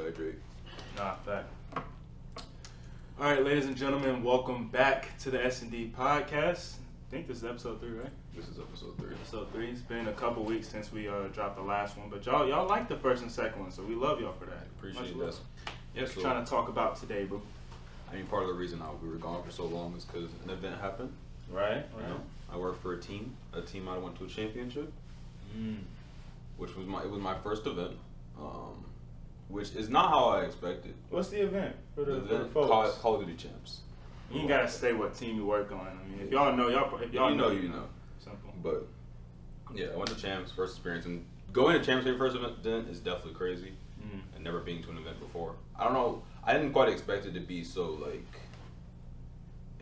hydrate. Nah, fact. All right, ladies and gentlemen, welcome back to the TheSnDPodcast. I think this is episode 3, right? This is episode 3. Episode 3. It's been a couple weeks since we dropped the last one, but y'all like the first and second one, so we love y'all for that. Appreciate that. Yeah, so trying to talk about today, bro. I mean, part of the reason we were gone for so long is because an event happened. Right. You know, I work for a team I went to a championship, which was my first event, which is not how I expected. What's the event for the folks? Call of Duty champs. You ain't gotta say what team you work on. I mean, if y'all know, you know. Simple. But yeah, I went to champs, first experience, and going to champs for your first event is definitely crazy. And never being to an event before. I don't know. I didn't quite expect it to be so like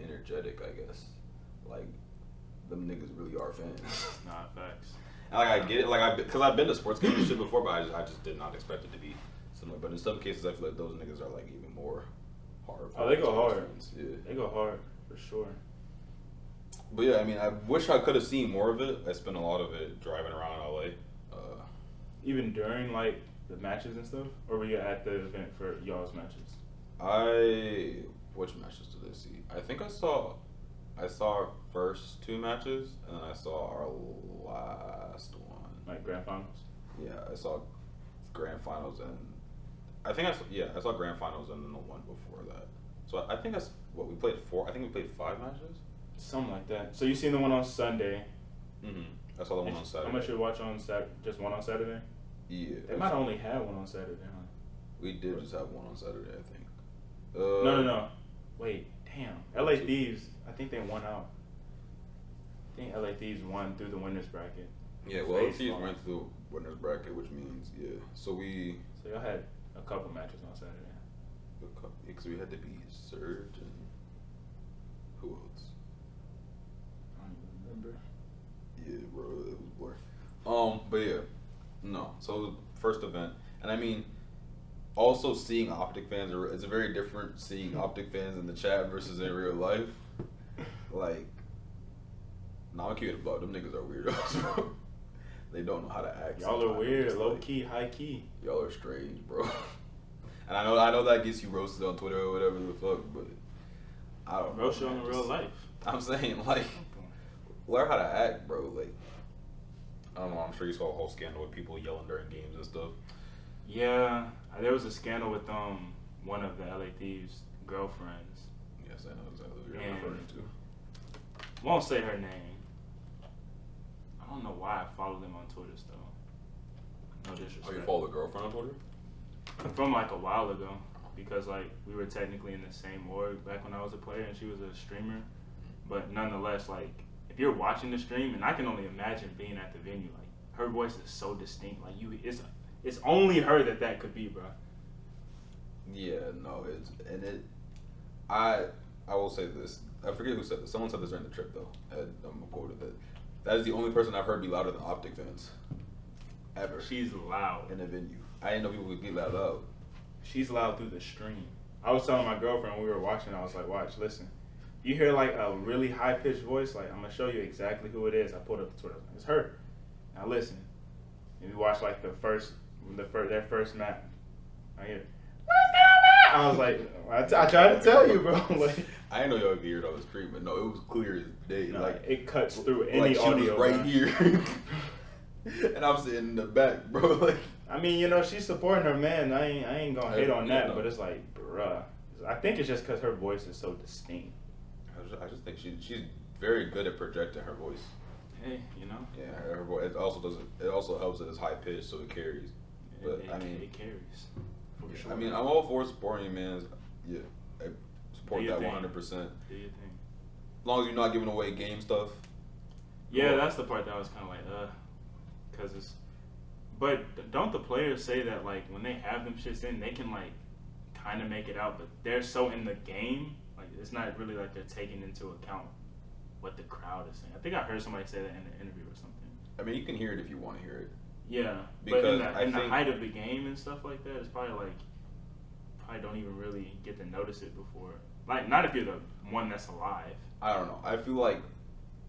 energetic. I guess like them niggas really are fans. Nah, facts. And, like I get it, because I've been to sports games and shit before, but I just did not expect it to be similar. But in some cases, I feel like those niggas are like even more hard. Oh, they go hard. Fans. Yeah, they go hard for sure. But yeah, I mean, I wish I could have seen more of it. I spent a lot of it driving around LA. Even during like the matches and stuff, or were you at the event for y'all's matches? Which matches did I see? I think I saw our first 2 matches, and then I saw our last one. Like grand finals? Yeah, I saw grand finals, and I saw grand finals and then the one before that. So I think we played 4. I think we played 5 matches. Something like that. So you seen the one on Sunday? I saw the one on Saturday. How much you watch on Saturday? Just one on Saturday? Yeah. They might only have one on Saturday, huh? We did just have one on Saturday, I think. No. Wait, damn. LA Thieves, I think they won out. I think LA Thieves won through the winners bracket. Yeah, well, LA Thieves went through the winners bracket, which means, yeah. So y'all had a couple matches on Saturday. Because we had to be Surge and who else? I don't even remember. Yeah, bro, it was blur. But yeah. No, so first event, and I mean, also seeing Optic fans, it's a very different seeing Optic fans in the chat versus in real live. Like, nah, I'm keeping it above. Them niggas are weirdos, bro. They don't know how to act. Y'all are weird, Lowkey Highkey. Y'all are strange, bro. And I know that gets you roasted on Twitter or whatever the fuck, but I don't know. Roast you on real life. I'm saying, like, learn how to act, bro. Like, I don't know, I'm sure you saw a whole scandal with people yelling during games and stuff. Yeah, there was a scandal with one of the LA Thieves' girlfriends. Yes, I know exactly what you're referring to. Won't say her name. I don't know why I follow them on Twitter still. No disrespect. Oh, you follow the girlfriend on Twitter? From like a while ago. Because like we were technically in the same org back when I was a player and she was a streamer. But nonetheless, like, if you're watching the stream, and I can only imagine being at the venue, like, her voice is so distinct. Like, it's only her that could be, bro. Yeah, no, I will say this. I forget who said this. Someone said this during the trip, though. I'm quoted that is the only person I've heard be louder than Optic fans. Ever. She's loud. In a venue. I didn't know people would get that loud. She's loud through the stream. I was telling my girlfriend when we were watching, I was like, watch, listen. You hear like a really high pitched voice, like I'm gonna show you exactly who it is. I pulled up the Twitter. It's her. Now listen. And we watched like their first match. I hear. I was like, I tried to tell you, bro. Like, I didn't know y'all could hear it on the stream, but no, it was clear as day. No, like it cuts through any like audio. She was right here, and I'm sitting in the back, bro. Like, I mean, she's supporting her man. I ain't gonna hate on that, but it's like, bruh. I think it's just because her voice is so distinct. I just think she's very good at projecting her voice. Hey, Yeah, her voice. It also helps that it's high pitched, so it carries. But it carries. For sure. I mean, I'm all for supporting you, man. Yeah, I support that 100%. Do your thing. As long as you're not giving away game stuff. Yeah, that's the part that was kind of like, because it's. But don't the players say that like when they have them shits in, they can like kind of make it out, but they're so in the game. Like, it's not really like they're taking into account what the crowd is saying. I think I heard somebody say that in an interview or something. I mean, you can hear it if you want to hear it. Yeah, because but in the height of the game and stuff like that, it's probably don't even really get to notice it before. Like, not if you're the one that's alive. I don't know. I feel like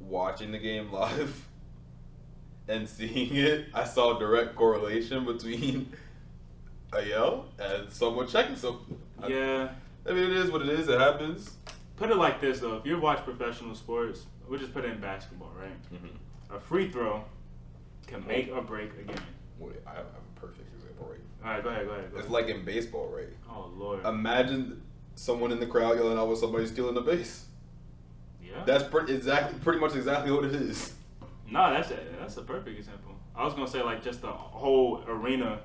watching the game live and seeing it, I saw a direct correlation between a yell and someone checking something. Yeah. I mean, it is what it is. It happens. Put it like this, though. If you watch professional sports, we'll just put it in basketball, right? Mm-hmm. A free throw can make or break a game. Wait, I have a perfect example, right? All right, go ahead. It's like in baseball, right? Oh, Lord. Imagine someone in the crowd yelling out when somebody's stealing the base. Yeah. That's pretty much exactly what it is. No, that's a perfect example. I was gonna say like just the whole arena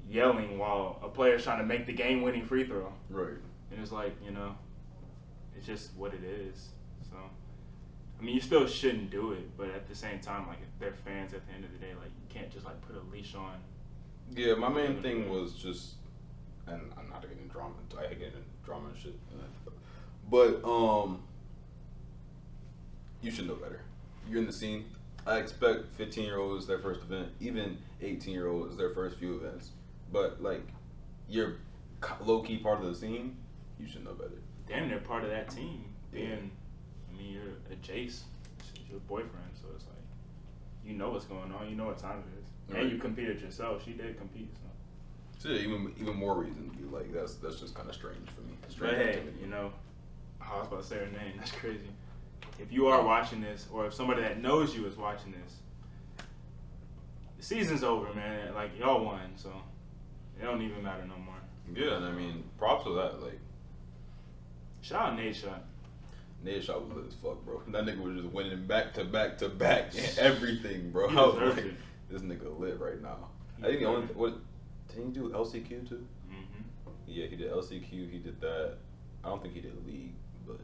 yelling while a player's trying to make the game-winning free throw. Right. And it's like, it's just what it is. So, I mean, you still shouldn't do it, but at the same time, like, if they're fans at the end of the day, like, you can't just like put a leash on. Yeah, my main thing was just, and I'm not getting drama. I hate getting drama and shit. But you should know better. You're in the scene. I expect 15-year-olds their first event, even 18-year-olds their first few events. But like, you're low-key part of the scene. You should know better. Damn, they're part of that team. Being, I mean, you're a Jace. It's your boyfriend, so it's like, you know what's going on. You know what time it is. Right. And you competed yourself. She did compete, so. So yeah, even more reason to be like, that's just kind of strange for me. But hey, I was about to say her name. That's crazy. If you are watching this, or if somebody that knows you is watching this, the season's over, man. Like, y'all won, so it don't even matter no more. Yeah, and I mean, props to that. Like, shout out Nate Shot. Nate Shot was lit as fuck, bro. That nigga was just winning back to back to back and everything, bro. He I was deserves like, it. this nigga lit right now. I think the only did he do LCQ too? Mm-hmm. Yeah, he did LCQ. He did that. I don't think he did league, but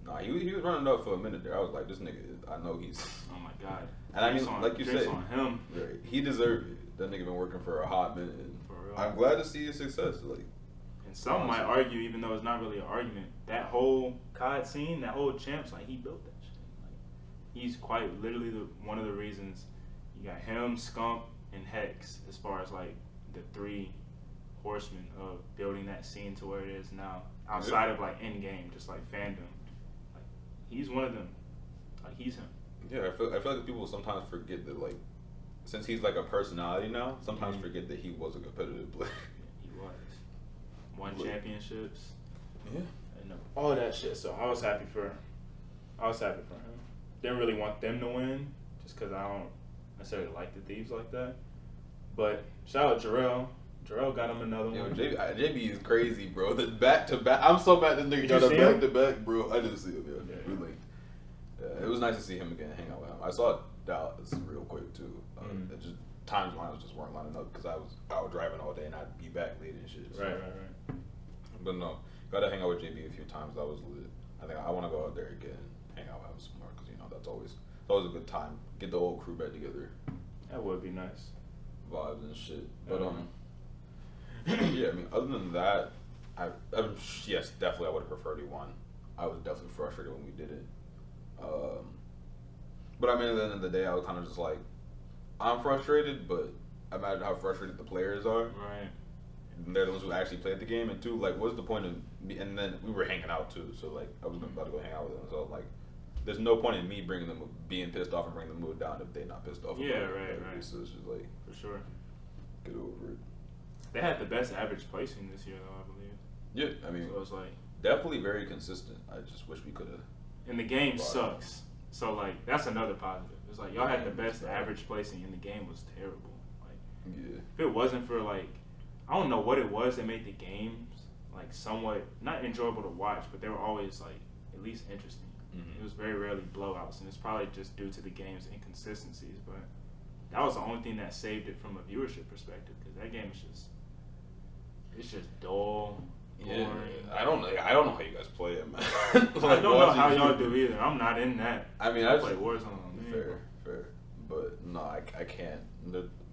nah, he was running up for a minute there. I was like, this nigga, I know he's. Oh my god. And I mean, like you said, on him. right? He deserved it. That nigga been working for a hot minute. And For real. I'm glad to see his success. Like, and some might argue, even though it's not really an argument, that whole COD scene, that whole champs, like, he built that shit. Like, he's quite literally one of the reasons you got him, Skunk, and Hex as far as like the three horsemen of building that scene to where it is now. Outside of like in game, just like fandom, like he's one of them. Like he's him. yeah, I feel like people sometimes forget that, like, since he's like a personality now, sometimes forget that he was a competitive player. He was. Won championships. Yeah. And all that shit. So I was happy for him. Didn't really want them to win, just because I don't necessarily like the Thieves like that. But shout out Jarrell. Jarrell got him another Yo, one. JB is crazy, bro. The back to back. I'm so mad this nigga got a back to back, bro. I didn't see him. Yeah. We linked. Yeah, it was nice to see him again, hang out with him. I saw Dallas real quick too. It just timelines just weren't lining up because I was out driving all day and I'd be back late and shit. So. Right. But no, got to hang out with JB a few times. That was lit. I think I want to go out there again, hang out with him some more because that's always a good time. Get the whole crew back together. That would be nice. Vibes and shit. But yeah, I mean, other than that, yes, definitely I would have preferred he won. I was definitely frustrated when we did it. But I mean, at the end of the day, I was kind of just like, I'm frustrated, but imagine how frustrated the players are. Right. And they're the ones who actually played the game. And two, like, what's the point of me? And then we were hanging out too, so like, I was about to go hang out with them. So like, there's no point in me being pissed off and bringing the mood down if they're not pissed off. Yeah, about it. right. So it's just like, For sure. get over it. They had the best average placing this year, though, I believe. Yeah, I mean, So it's like, definitely very consistent. I just wish we could have. and the game sucks. So like, that's another positive. It's like y'all had the best average placing, and the game was terrible. Like, Yeah. if it wasn't for like, I don't know what it was that made the games like somewhat not enjoyable to watch, but they were always like at least interesting. It was very rarely blowouts, and it's probably just due to the game's inconsistencies. But that was the only thing that saved it from a viewership perspective, because that game is just dull. Yeah, boring. I don't know how you guys play it, man. I don't know how y'all do either. I'm not in that. I mean, I play Warzone. Fair, but no, I can't.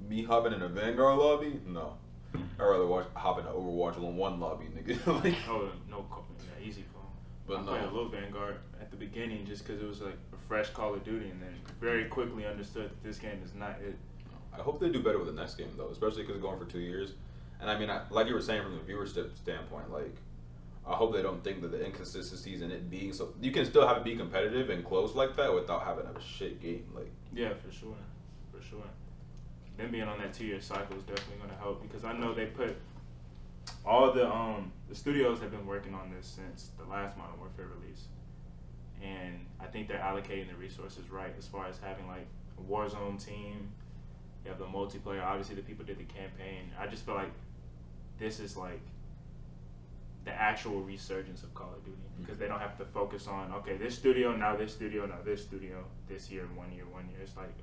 Me hopping in a Vanguard lobby, no. I'd rather hop in an Overwatch 1 lobby, nigga. Like, Oh no, yeah, easy call. But I no. played a little Vanguard at the beginning just because it was like a fresh Call of Duty, and then very quickly understood that this game is not it. I hope they do better with the next game though, especially because it's going for 2 years. And I mean, like you were saying from the viewership standpoint, like, I hope they don't think that the inconsistencies in it being so, you can still have it be competitive and close like that without having a shit game. Like, Yeah, for sure. Them being on that 2-year cycle is definitely going to help, because because I know they put all the studios have been working on this since the last Modern Warfare release, and I think they're allocating the resources right as far as having like a Warzone team. You have the multiplayer. Obviously, the people did the campaign. I just feel like this is like the actual resurgence of Call of Duty because they don't have to focus on this studio, now this studio, now this studio, this year, 1 year. It's like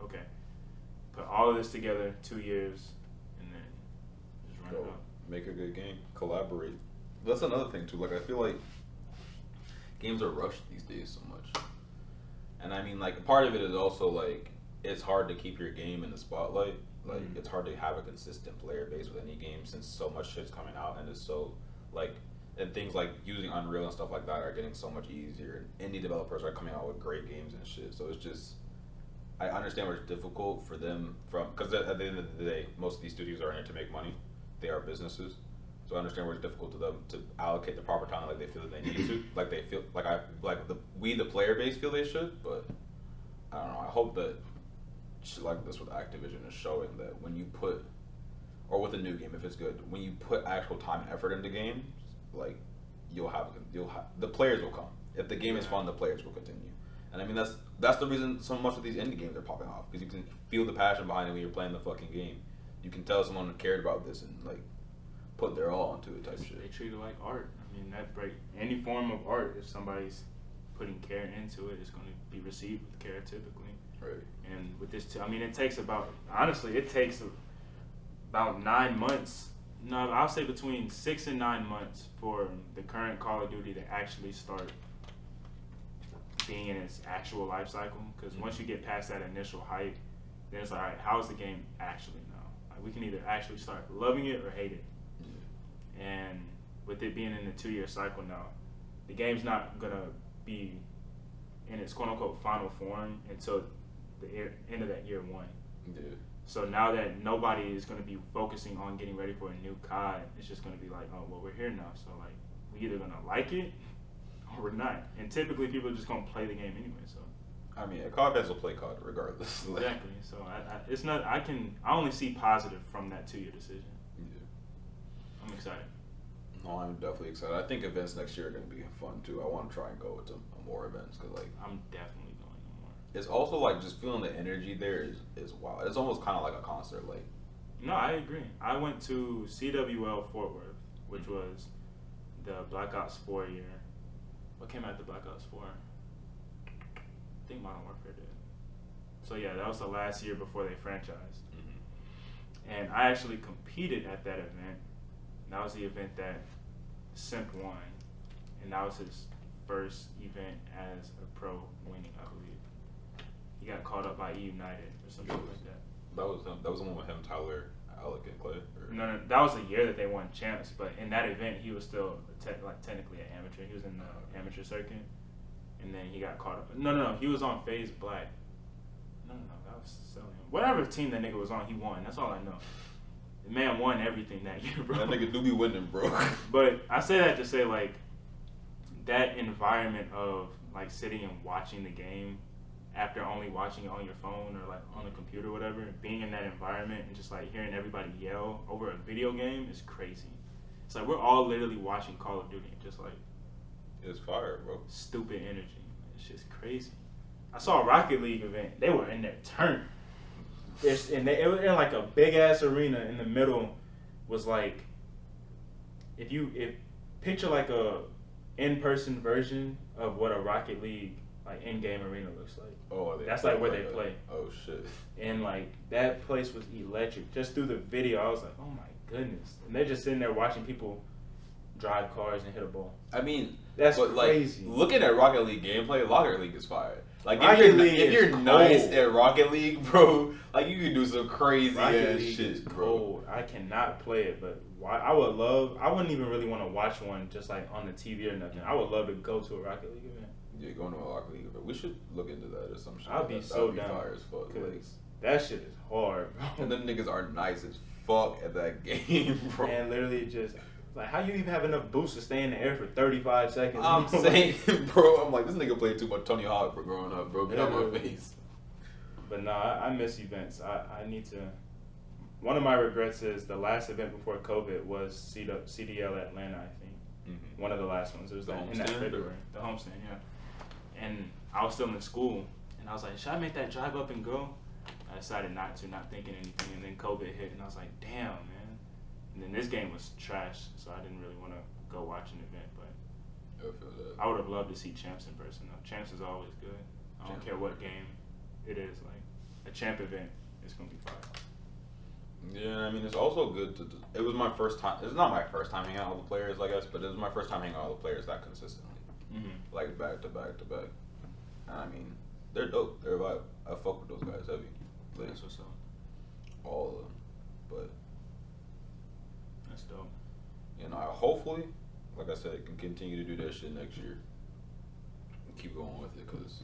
put all of this together, 2 years, and then just run it up. Make a good game. Collaborate. That's another thing too. Like I feel like games are rushed these days so much, and I mean like part of it is also like it's hard to keep your game in the spotlight. Like it's hard to have a consistent player base with any game since so much shit's coming out and it's so like. And things like using Unreal and stuff like that are getting so much easier. And indie developers are coming out with great games and shit. So it's just, I understand where it's difficult for them because at the end of the day, most of these studios are in it to make money. They are businesses. So I understand where it's difficult to them to allocate the proper time like they feel that they need to. Like they feel, the player base feel they should. But I don't know. I hope that shit like this with Activision is showing that when you put, or with a new game if it's good, when you put actual time and effort into games, like you'll have the players will come. If the game is fun, the players will continue. And I mean that's the reason so much of these indie games are popping off because you can feel the passion behind it when you're playing the fucking game. You can tell someone cared about this and like put their all into it type shit. They treat it like art. I mean any form of art. If somebody's putting care into it, it's going to be received with care typically. Right. And with this, it takes about 9 months. No, I'll say between 6 and 9 months for the current Call of Duty to actually start being in its actual life cycle. Because once you get past that initial hype, then it's like, all right, how is the game actually now? Like, we can either actually start loving it or hate it. Yeah. And with it being in the 2-year cycle now, the game's not going to be in its quote-unquote final form until the end of that year 1. Yeah. So now that nobody is going to be focusing on getting ready for a new COD, it's just going to be like, oh, well, we're here now. So, like, we either going to like it or we're not. And typically, people are just going to play the game anyway, so. I mean, COD fans will play COD regardless. Exactly. So, it's not, I only see positive from that 2-year decision. Yeah. I'm excited. No, I'm definitely excited. I think events next year are going to be fun, too. I want to try and go to more events because, like. I'm definitely going to more. It's also like just feeling the energy there is wild. It's almost kind of like a concert. Like, no, I agree. I went to CWL Fort Worth, which was the Black Ops 4 year. What came after Black Ops 4? I think Modern Warfare did. So yeah, that was the last year before they franchised. Mm-hmm. And I actually competed at that event. That was the event that Simp won, and that was his first event as a pro winning, I believe. He got caught up by E United or something like that. That was him. That was the one with him, Tyler, Alec, and Clay. No, that was the year that they won champs. But in that event, he was still technically an amateur. He was in the amateur circuit, and then he got caught up. No, he was on FaZe Black. No, that was selling him. Whatever team that nigga was on, he won. That's all I know. The man won everything that year, bro. That nigga do be winning, bro. But I say that to say like that environment of like sitting and watching the game. After only watching it on your phone or like on the computer or whatever, being in that environment and just like hearing everybody yell over a video game is crazy. It's like we're all literally watching Call of Duty, just like it's fire, bro. Stupid energy. It's just crazy. I saw a Rocket League event. They were in their turn. It was in like a big ass arena. In the middle was like if picture like a in-person version of what a Rocket League like in-game arena looks like. Oh, that's like where they play. Oh shit! And like that place was electric. Just through the video, I was like, oh my goodness! And they're just sitting there watching people drive cars and hit a ball. I mean, that's crazy. Like, looking at Rocket League gameplay, Rocket League is fire. Like if you're nice at Rocket League, bro, like you can do some crazy ass shit, bro. Cold. I cannot play it, but I wouldn't even really want to watch one just like on the TV or nothing. I would love to go to a Rocket League event. Yeah, going to a Rocket League event. We should look into that or some shit. I'd be so down. Fire as fuck. Like, that shit is hard, bro. And them niggas are nice as fuck at that game, bro. And literally just like, how you even have enough boost to stay in the air for 35 seconds? I'm saying, bro, I'm like, this nigga played too much Tony Hawk for growing up, bro. Get out my face. But nah, I miss events. I need to. one of my regrets is the last event before COVID was CDL Atlanta, I think. Mm-hmm. One of the last ones. It was in that February. The homestand, yeah. And I was still in school, and I was like, should I make that drive up and go? I decided not to, not thinking anything, and then COVID hit, and I was like, damn, man. And then this game was trash, so I didn't really want to go watch an event, but I feel that. I would have loved to see Champs in person, though. Champs is always good. I don't care what game it is. Like, a champ event is going to be fire. Yeah, I mean, it's also good to. It was my first time. It's not my first time hanging out with the players, I guess, but it was my first time hanging out with the players that consistently. Mm-hmm. Like, back to back to back. And I mean, they're dope. They're vibe. I fuck with those guys heavy. Like, That's what's up. all of them. But, That's dope. you know, hopefully, like I said, can continue to do that shit next year. And keep going with it, because,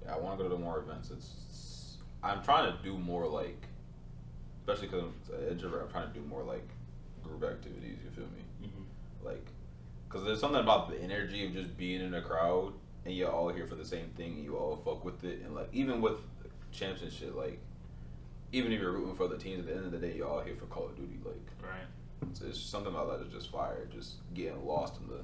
yeah, I want to go to more events. I'm trying to do more, like, especially because I'm an introvert, I'm trying to do more, like, group activities, you feel me? Mm-hmm. Like, because there's something about the energy of just being in a crowd, and you're all here for the same thing, and you all fuck with it, and, like, even with champs and shit, like, even if you're rooting for the teams, at the end of the day, you're all here for Call of Duty, like, Right. it's something about that is just fire, just getting lost in the...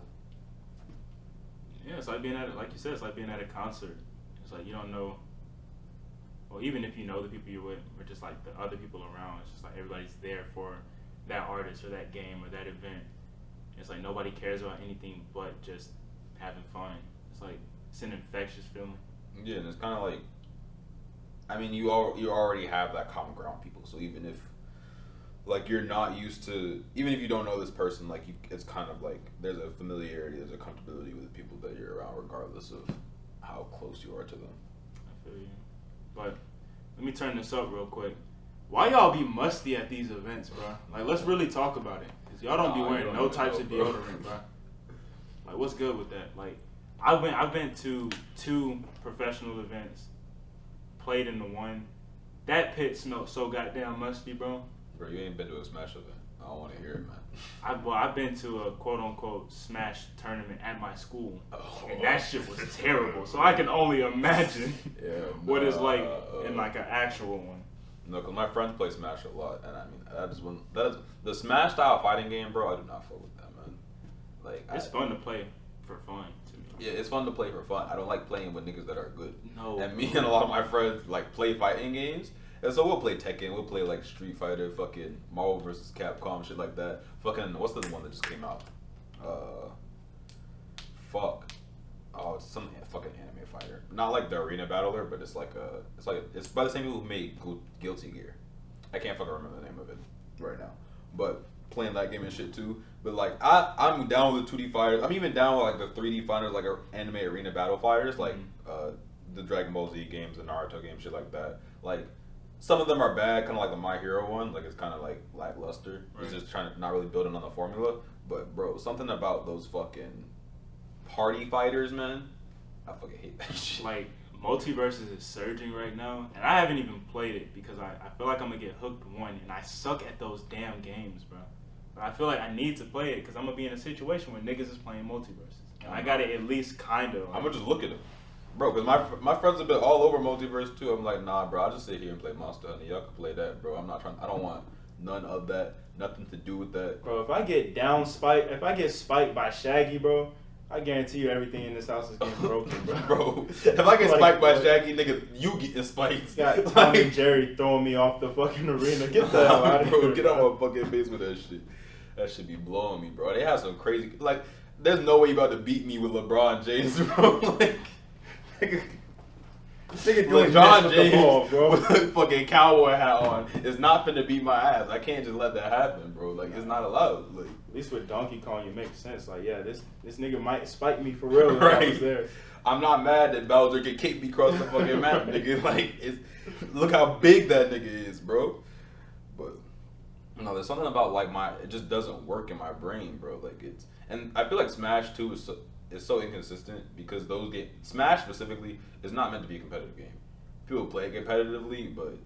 Yeah, it's like being at, like you said, it's like being at a concert. It's like you don't know, well, even if you know the people you're with, or just like the other people around, it's just like everybody's there for that artist or that game or that event. It's like nobody cares about anything but just having fun. It's like, it's an infectious feeling. Yeah, and it's kind of like, I mean, you already have that common ground, people. So even if, like, you're not used to, even if you don't know this person, like, it's kind of like there's a familiarity, there's a comfortability with the people that you're around, regardless of how close you are to them. I feel you. But let me turn this up real quick. Why y'all be musty at these events, bro? Like, let's really talk about it. Cause y'all don't be wearing no types of deodorant, bro. Like, what's good with that? Like, I've been to 2 professional events, played in the one. That pit smelled so goddamn musty, bro. Bro, you ain't been to a Smash event. I don't want to hear it, man. I've been to a quote unquote Smash tournament at my school, Oh. and that shit was terrible. So I can only imagine what it's like in like an actual one. No, because my friends play Smash a lot, and I mean, that is the Smash style fighting game, bro. I do not fuck with that, man. Like, It's fun to play for fun to me. Yeah, it's fun to play for fun. I don't like playing with niggas that are good. No. And me and a lot of my friends like play fighting games, and so we'll play Tekken, we'll play like Street Fighter, fucking Marvel vs. Capcom, shit like that. Fucking what's the one that just came out? Fuck. Oh, it's some fucking anime fighter. Not like the Arena Battler, but it's by the same people who made Guilty Gear. I can't fucking remember the name of it right now. But playing that game and shit too. But like I'm down with the 2D fighters. I'm even down with like the 3D fighters, like anime arena battle fighters, like the Dragon Ball Z games, the Naruto games, shit like that. Like some of them are bad, kind of like the My Hero one. Like it's kind of like lackluster. Right. It's just trying to not really building on the formula. But bro, something about those fucking party fighters, man. I fucking hate that shit. Like Multiverse is surging right now, and I haven't even played it because I feel like I'm gonna get hooked one, and I suck at those damn games, bro. But I feel like I need to play it because I'm gonna be in a situation where niggas is playing Multiverse, and I gotta at least kind of. I'm gonna just look at them, bro. Because my friends have been all over Multiverse too. I'm like, nah, bro. I'll just sit here and play Monster Hunter. Y'all can play that, bro. I'm not trying. I don't want none of that. Nothing to do with that, bro. If I get spiked by Shaggy, bro, I guarantee you everything in this house is getting broken, bro. Bro, if I get spiked by Shaggy, nigga, you getting spiked. Got Tom and Jerry throwing me off the fucking arena. Get the hell out of here, bro. Get out my fucking face with that shit. That should be blowing me, bro. They have some crazy, like, there's no way you about to beat me with LeBron James, bro. Like, nigga, LeBron James the ball, bro, with a fucking cowboy hat on is not finna beat my ass. I can't just let that happen, bro. Like, it's not allowed. Like, at least with Donkey Kong, it makes sense. Like, yeah, this nigga might spike me for real if I was there. I'm not mad that Bowser can kick me across the fucking map, nigga. Like, look how big that nigga is, bro. But no, there's something about like it just doesn't work in my brain, bro. Like and I feel like Smash 2 is so inconsistent because those games, Smash specifically, is not meant to be a competitive game. People play it competitively, but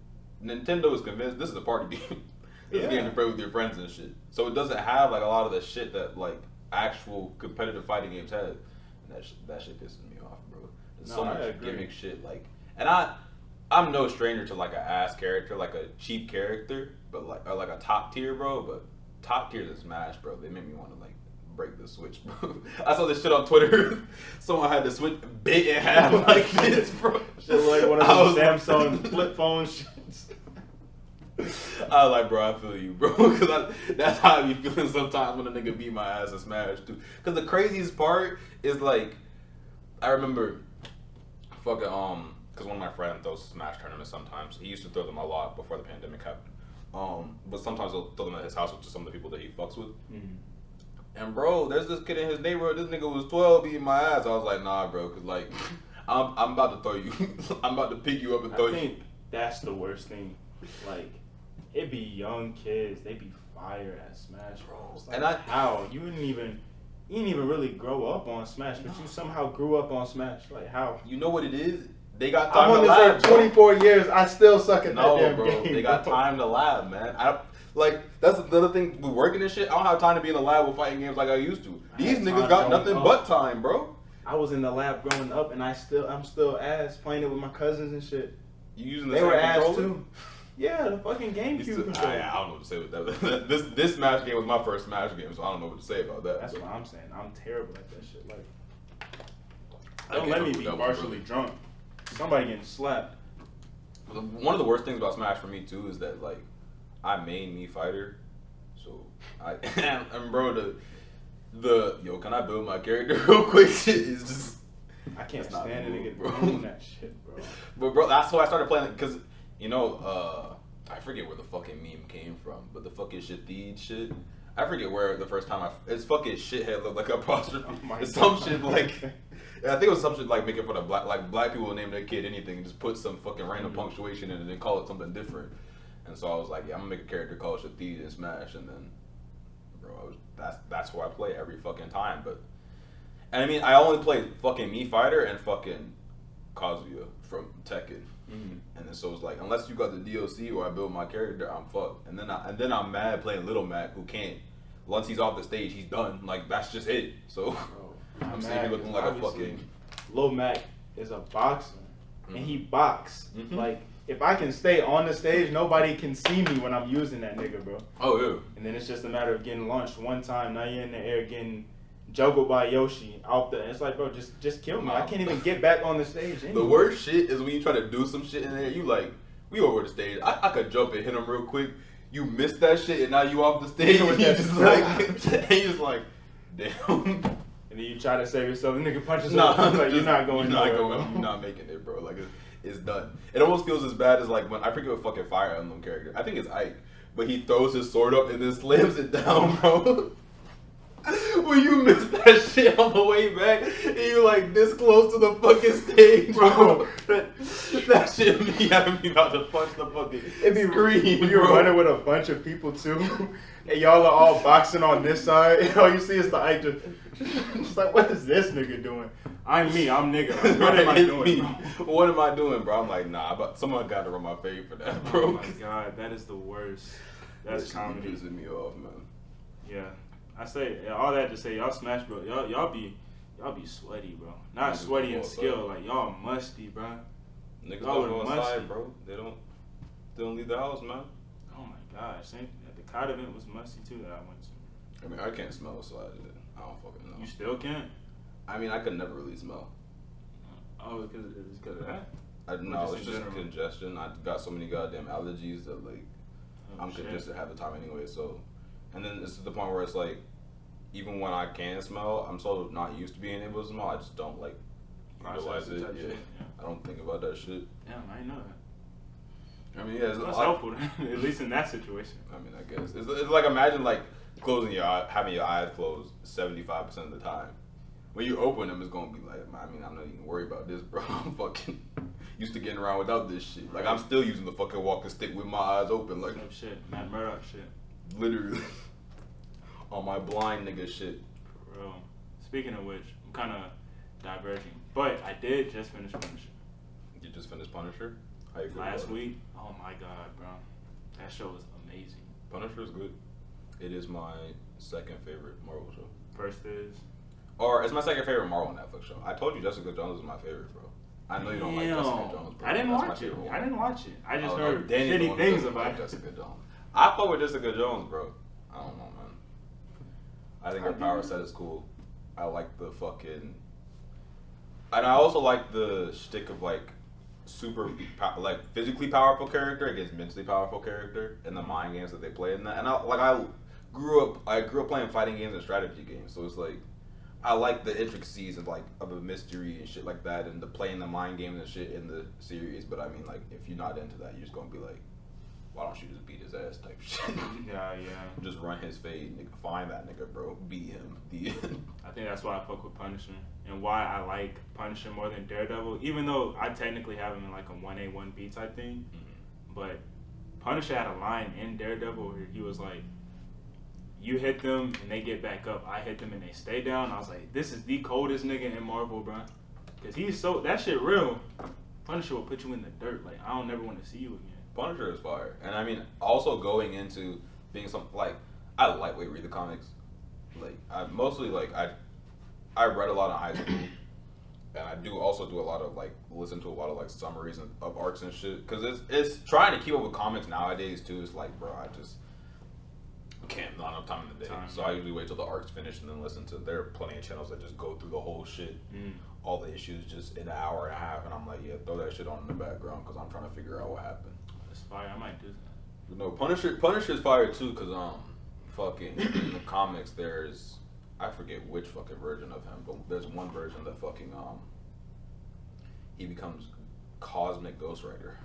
Nintendo is convinced this is a party game. This is a game to play with your friends and shit. So it doesn't have like a lot of the shit that like actual competitive fighting games have. And that shit pisses me off, bro. There's so much gimmick shit, like, and I'm no stranger to like an ass character, like a cheap character. but like or like a top tier, bro. But top tiers of Smash, bro, they make me want to like break the Switch, bro. I saw this shit on Twitter. Someone had the Switch bit in half like this, bro. Shit like one of those Samsung flip phone shits. I was like, bro, I feel you, bro, because that's how I be feeling sometimes when a nigga beat my ass in Smash, too. Because the craziest part is, like, I remember fucking, because one of my friends throws Smash tournaments sometimes. He used to throw them a lot before the pandemic happened. But sometimes he'll throw them at his house with just some of the people that he fucks with. Mm-hmm. And, bro, there's this kid in his neighborhood. This nigga was 12 beating my ass. I was like, nah, bro, because, like, I'm about to throw you. I'm about to pick you up and throw you. I think that's the worst thing. Like, it be young kids, they be fire at Smash, bro. Like, and how you didn't even really grow up on Smash, but you somehow grew up on Smash. Like how? You know what it is? They got time to lab. 24 years, I still suck at that damn bro. game. They got time to lab, man. That's another thing with working and shit. I don't have time to be in the lab with fighting games like I used to. These niggas got nothing but time, bro. I was in the lab growing up, and I'm still ass playing it with my cousins and shit. You using the they same were controller? ass too. Yeah, the fucking GameCube controller. I don't know what to say with that. This Smash game was my first Smash game, so I don't know what to say about that. That's what I'm saying. I'm terrible at that shit. Like, don't let me be partially drunk. Somebody getting slapped. One of the worst things about Smash for me too is that like I main Mii Fighter, so I and bro the yo can I build my character real quick? Shit is just I can't stand it and get doing that shit, bro. But bro, that's why I started playing because. You know, I forget where the fucking meme came from, but the fucking shit. I forget where the first time it's fucking shithead looked like apostrophe. Oh it's some shit like, I think it was some shit like making fun of black people will name their kid anything and just put some fucking random punctuation in it and then call it something different. And so I was like, yeah, I'm gonna make a character called Shadid in Smash, and then, bro, that's who I play every fucking time. And I mean, I only played fucking Mii Fighter and fucking Kazuya from Tekken. Mm-hmm. And then so it's like, unless you got the DLC or I build my character, I'm fucked. And then I'm mad playing Little Mac, who can't. Once he's off the stage, he's done. Like that's just it. So I'm sitting here looking like a fucking. Lil Mac is a boxer, and he box. Mm-hmm. Like if I can stay on the stage, nobody can see me when I'm using that nigga, bro. Oh yeah. And then it's just a matter of getting launched one time. Now you're in the air getting juggled by Yoshi out there. It's like, bro, just kill me. I can't even get back on the stage anyway. The worst shit is when you try to do some shit in there, you like, we over the stage. I could jump and hit him real quick. You missed that shit and now you off the stage and you just like, and you just like, damn. And then you try to save yourself. The nigga punches you. Like, you're not going nowhere. You're not making it, bro. Like, it's done. It almost feels as bad as like when, I forget what fucking Fire Emblem character. I think it's Ike. But he throws his sword up and then slams it down, bro. When you miss that shit on the way back and you like this close to the fucking stage, bro. that shit be having me about to punch the fucking screen. When you're running with a bunch of people too, and y'all are all boxing on this side, and all you see is the Ike just like, what is this nigga doing? I'm me, I'm nigga. Like, what am I doing, bro? What am I doing, bro? I'm like, nah, but someone got to run my fade for that, bro. Oh my god, that is the worst. That's comedy. Pissing me off, man. Yeah. I say all that to say y'all Smash, bro. Y'all be sweaty, bro. Not sweaty in skill, like y'all musty, bro. Niggas don't go inside, bro. They don't leave the house, man. Oh my gosh, the COD event was musty too that I went to. I mean, I can't smell, so I don't fucking know. You still can't? I mean, I could never really smell. Oh, because of that? No, it's just congestion. I got so many goddamn allergies that like I'm congested half the time anyway. So, and then it's to the point where it's like, even when I can smell, I'm so not used to being able to smell. I just don't like utilize it. Yeah. I don't think about that shit. Damn, I didn't know that. I mean, yeah, it's helpful at least in that situation. I mean, I guess it's like imagine like closing your eye, having your eyes closed 75% of the time. When you open them, it's gonna be like, I mean, I'm not even worried about this, bro. I'm fucking used to getting around without this shit. Like I'm still using the fucking walking stick with my eyes open. Like shit, Matt Murdock shit. Literally. On my blind nigga shit. For real. Speaking of which, I'm kind of diverging, but I did just finish Punisher. You just finished Punisher? How you feel last week? Oh my god, bro. That show was amazing. Punisher is good. It is my second favorite Marvel show. First is? Or it's my second favorite Marvel Netflix show. I told you Jessica Jones is my favorite, bro. I know you don't like Jessica Jones, bro. I didn't watch it. I just heard shitty things about Jessica Jones. I fuck with Jessica Jones, bro. I don't know, man. I think her power set is cool. I like the fucking, and I also like the shtick of like like physically powerful character against mentally powerful character and the mind games that they play in that. And I grew up playing fighting games and strategy games, so it's like I like the intricacies of like of the mystery and shit like that, and the playing the mind games and shit in the series. But I mean, like, if you're not into that, you're just gonna be like, why don't you just beat his ass type shit? Yeah. Just run his fade, nigga. Find that nigga, bro. Beat him. The end. I think that's why I fuck with Punisher and why I like Punisher more than Daredevil, even though I technically have him in like a 1A, 1B type thing. Mm-hmm. But Punisher had a line in Daredevil where he was like, you hit them and they get back up. I hit them and they stay down. I was like, this is the coldest nigga in Marvel, bro. Because he's so, that shit real. Punisher will put you in the dirt. Like, I don't never want to see you again. Punisher is fire. And I mean, also going into being like, I lightweight read the comics. Like, I mostly, like, I read a lot in high school. And I do also do a lot of, like, listen to a lot of, like, summaries of arcs and shit. Because it's trying to keep up with comics nowadays, too. It's like, bro, I just can't, not enough time in the day. So I usually wait till the arc's finished and then listen to, there are plenty of channels that just go through the whole shit. All the issues just in an hour and a half. And I'm like, yeah, throw that shit on in the background because I'm trying to figure out what happened. That's fire. I might do that. No, Punisher's fire too, cause fucking in the comics there's, I forget which fucking version of him, but there's one version that fucking he becomes Cosmic Ghost Rider.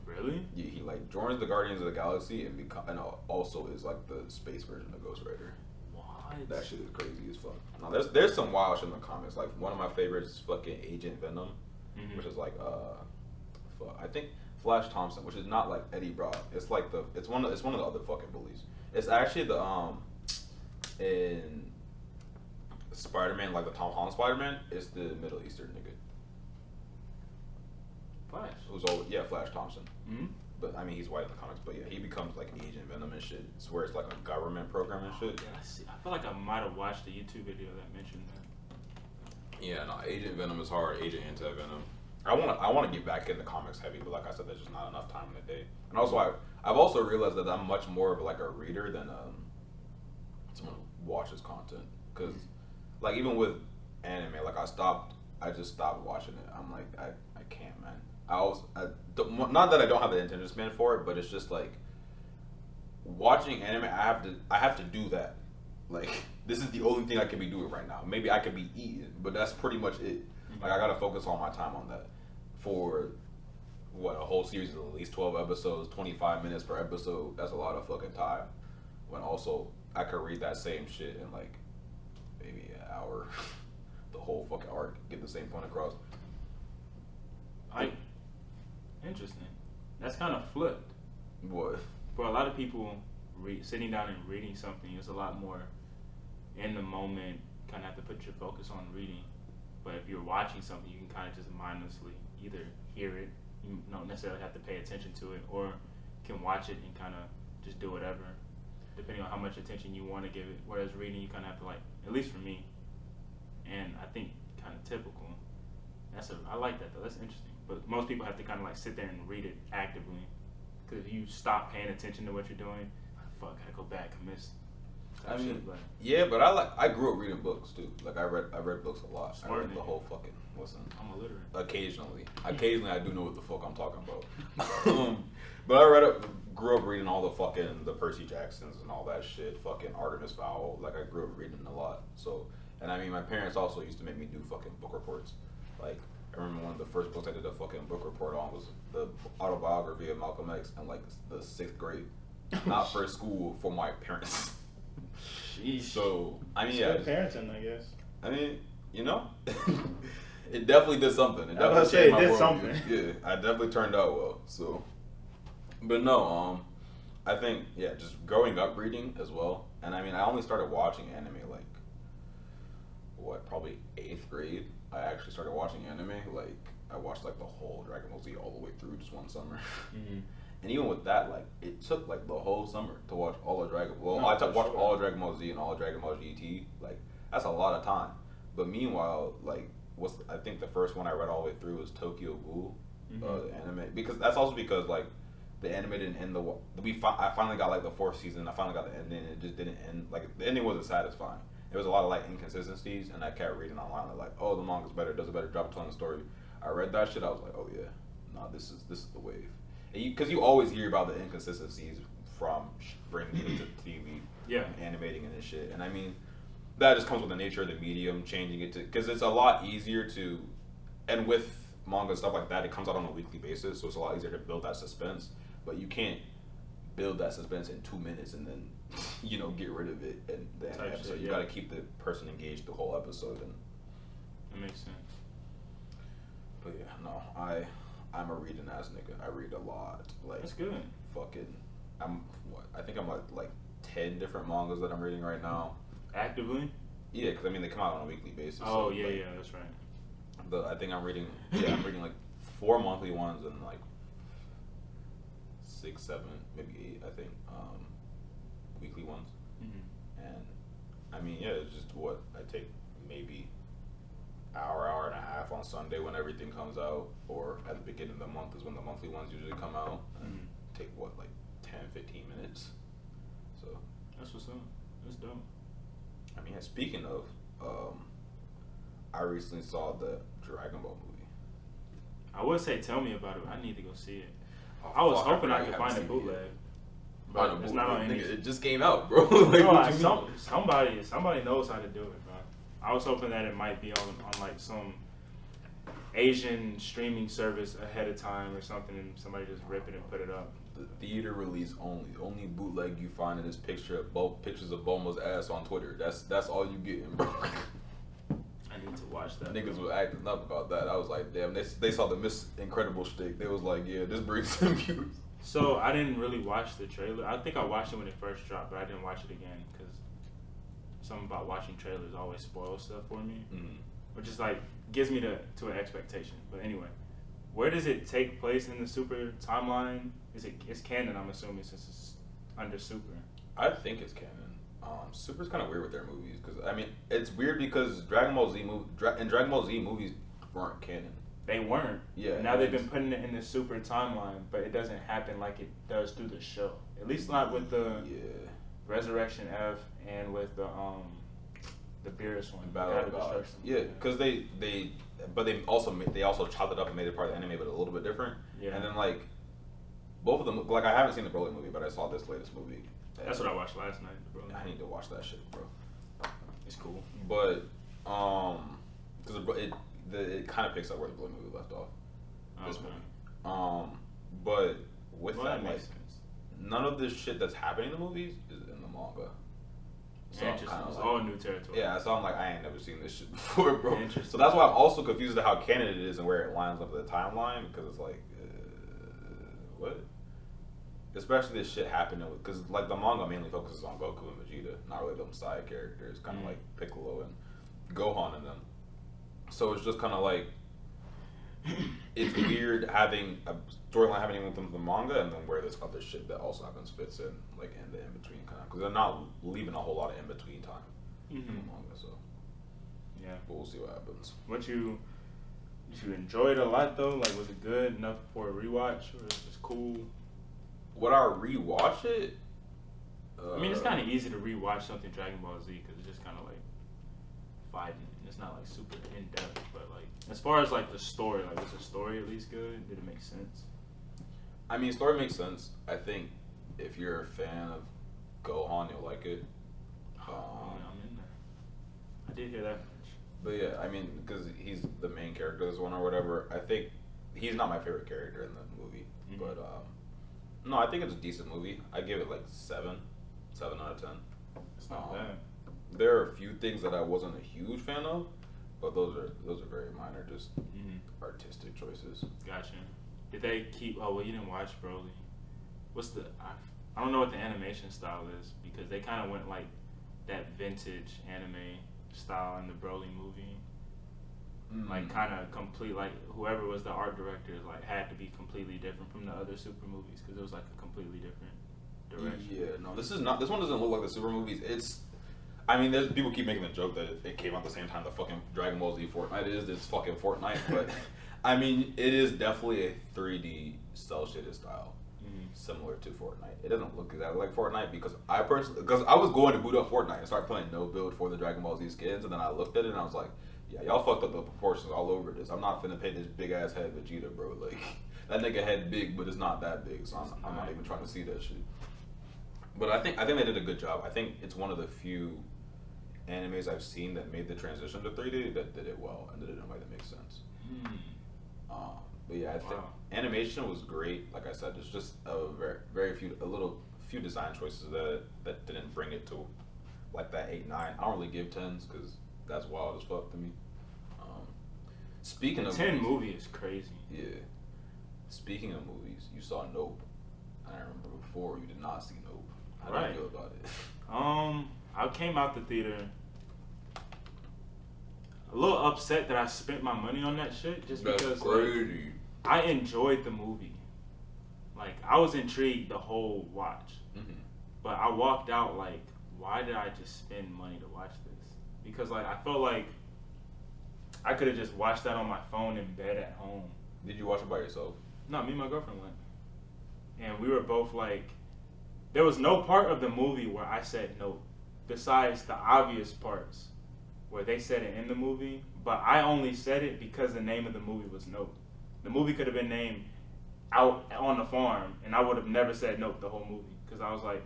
Really? Yeah, he like joins the Guardians of the Galaxy and also is like the space version of Ghost Rider. What? That shit is crazy as fuck. Now there's some wild shit in the comics. Like one of my favorites is fucking Agent Venom, which is like I think Flash Thompson, which is not like Eddie Brock. It's like it's one of the other fucking bullies. It's actually the in Spider-Man, like the Tom Holland Spider-Man, it's the Middle Eastern nigga. Flash. Who's Flash Thompson. But I mean, he's white in the comics. But yeah, he becomes like Agent Venom and shit. It's where it's like a government program and shit. Yeah, I feel like I might have watched a YouTube video that mentioned that. Yeah, no, Agent Venom is hard. Agent Anti-Venom. I want to get back into comics heavy, but like I said, there's just not enough time in the day. And also, I've also realized that I'm much more of like a reader than someone who watches content. Cause like even with anime, like I just stopped watching it. I'm like I can't, man. Not that I don't have the attention span for it, but it's just like watching anime. I have to do that. Like this is the only thing I can be doing right now. Maybe I could be eating, but that's pretty much it. Like I gotta focus all my time on that. For a whole series of at least 12 episodes, 25 minutes per episode. That's a lot of fucking time. When also I could read that same shit in like maybe an hour. The whole fucking arc, get the same point across. Interesting. That's kind of flipped. What? For a lot of people, sitting down and reading something is a lot more in the moment. Kind of have to put your focus on reading. But if you're watching something, you can kind of just mindlessly either hear it, you don't necessarily have to pay attention to it, or can watch it and kind of just do whatever, depending on how much attention you want to give it. Whereas reading, you kind of have to like, at least for me, and I think kind of typical. I like that though. That's interesting. But most people have to kind of like sit there and read it actively, because if you stop paying attention to what you're doing, fuck, I gotta go back and miss. I mean, yeah, but I grew up reading books too. Like I read books a lot. Smart, I read the whole fucking I'm illiterate. Occasionally I do know what the fuck I'm talking about. But I grew up reading all the Percy Jacksons and all that shit. Fucking Artemis Fowl. Like I grew up reading a lot. So, and I mean, my parents also used to make me do fucking book reports. Like I remember one of the first books I did a fucking book report on was the autobiography of Malcolm X in like the 6th grade. Not for school, for my parents. Sheesh. So I mean, Good parenting, I guess. I mean, you know, it definitely did something. It I was definitely gonna say, it did changed my something. worldview. Yeah, I definitely turned out well. So, but no, I think just growing up reading as well. And I mean, I only started watching anime like probably 8th grade. I actually started watching anime. Like I watched like the whole Dragon Ball Z all the way through just one summer. Mm-hmm. And even with that, like it took like the whole summer to watch all of Dragon. Well, I watched all of Dragon Ball Z and all of Dragon Ball GT. Like that's a lot of time. But meanwhile, like I think the first one I read all the way through was Tokyo Ghoul, the anime. Because that's also because like the animated and the I finally got like the fourth season. I finally got the ending. It just didn't end. Like the ending wasn't satisfying. There was a lot of like inconsistencies, and I kept reading online like, oh, the manga's better, does a better job of telling the story. I read that shit. I was like, oh yeah, nah, this is the wave. Because you always hear about the inconsistencies from bringing it to TV, animating and this shit. And I mean, that just comes with the nature of the medium, changing it to because it's a lot easier to, and with manga and stuff like that, it comes out on a weekly basis, so it's a lot easier to build that suspense. But you can't build that suspense in 2 minutes and then get rid of it in the end episode. You got to keep the person engaged the whole episode. And that makes sense. But yeah, no, I'm a reading ass nigga. I read a lot. Like that's good. Fucking, I think I'm like 10 different mangas that I'm reading right now. Actively? Yeah, because I mean they come out on a weekly basis. Oh so, yeah, like, yeah, that's right. But I think I'm reading like 4 monthly ones and like 6, 7, maybe 8. I think weekly ones. Mm-hmm. And I mean, yeah, it's just what I take maybe hour and a half on Sunday when everything comes out, or at the beginning of the month is when the monthly ones usually come out. And take like 10, 15 minutes. So that's what's up. That's dope. I mean, speaking of, I recently saw the Dragon Ball movie. I would say tell me about it, but I need to go see it. Oh, I was hoping I could find a bootleg. But it's not on any. It just came out, bro. Like, somebody knows how to do it, bro. I was hoping that it might be on like some Asian streaming service ahead of time or something, and somebody just rip it and put it up. The theater release only. The only bootleg you find in this pictures of Bulma's ass on Twitter. That's all you getting, bro. I need to watch that. Niggas was acting up about that. I was like, damn. They saw the Miss Incredible shtick. They was like, yeah, this brings some views. So I didn't really watch the trailer. I think I watched it when it first dropped, but I didn't watch it again because something about watching trailers always spoils stuff for me, which is like gives me to an expectation. But anyway, where does it take place in the Super timeline? It's canon, I'm assuming, since it's under Super. I think it's canon. Super's kind of weird with their movies because I mean it's weird because Dragon Ball Z movies weren't canon. They weren't. Yeah. Now they've been putting it in the Super timeline, but it doesn't happen like it does through the show. At least not with the Resurrection F and with the Beerus one. Battle of Gods. Yeah, because they also chopped it up and made it part of the anime, but a little bit different. Yeah. And then like both of them, like I haven't seen the Broly movie, but I saw this latest movie. That's what I watched last night. The Broly. I need to watch that shit, bro. It's cool. But because it kind of picks up where the Broly movie left off. This movie. But with that, like, none of this shit that's happening in the movies is in the manga. So interesting. It's all new territory. Yeah, so I'm like, I ain't never seen this shit before, bro. So that's why I'm also confused at how canon it is and where it lines up with the timeline, because it's like, what? Especially this shit happening because like the manga mainly focuses on Goku and Vegeta, not really them side characters, kind of like Piccolo and Gohan and them. So it's just kind of like it's weird having a storyline happening within the manga and then where this other shit that also happens fits in, like in the in between kind of, because they're not leaving a whole lot of in between time in the manga. So yeah, but we'll see what happens. Did you enjoy it a lot though? Like, was it good enough for a rewatch, or was it just cool? Would I rewatch it? I mean, it's kind of easy to rewatch something Dragon Ball Z because it's just kind of like fighting. It's not like super in depth, but like as far as like the story, like was the story at least good? Did it make sense? I mean, story makes sense. I think if you're a fan of Gohan, you'll like it. I'm in there. I did hear that much. But yeah, I mean, because he's the main character of this one or whatever. I think he's not my favorite character in the movie, but no, I think it's a decent movie. I give it like 7 out of 10. It's not bad. There are a few things that I wasn't a huge fan of, but those are very minor, just artistic choices. Gotcha. Did they keep? Oh well, you didn't watch Broly. What's the? I don't know what the animation style is because they kind of went like that vintage anime style in the Broly movie. Like kind of complete, like whoever was the art director like had to be completely different from the other Super movies because it was like a completely different direction. Yeah, no, this one doesn't look like the Super movies. I mean, there's people keep making the joke that it came out the same time the fucking Dragon Ball Z Fortnite is. It's fucking Fortnite, but I mean, it is definitely a 3D cel shaded style. similar to Fortnite. It doesn't look exactly like Fortnite because I was going to boot up Fortnite and start playing no build for the Dragon Ball Z skins, and then I looked at it and I was like, yeah, y'all fucked up the proportions all over this. I'm not finna pay this big ass head Vegeta, bro. Like that nigga head big, but it's not that big, so I'm not even trying to see that shit. But I think they did a good job. I think it's one of the few animes I've seen that made the transition to 3D that did it well and did it in a way that makes sense. But yeah, I think animation was great. Like I said, there's just a very few design choices that didn't bring it to like that 8-9. I don't really give 10s because that's wild as fuck to me. Speaking the of 10 movie is crazy. Yeah. Speaking of movies, you saw Nope. I remember before you did not see Nope. How do you feel about it? I came out the theater a little upset that I spent my money on that shit just because like, I enjoyed the movie. Like I was intrigued the whole watch. But I walked out like, why did I just spend money to watch this? Because like I felt like I could have just watched that on my phone in bed at home. Did you watch it by yourself? No, me and my girlfriend went. And we were both like, there was no part of the movie where I said no, besides the obvious parts where they said it in the movie, but I only said it because the name of the movie was Nope. The movie could have been named Out on the Farm, and I would have never said Nope the whole movie, because I was like,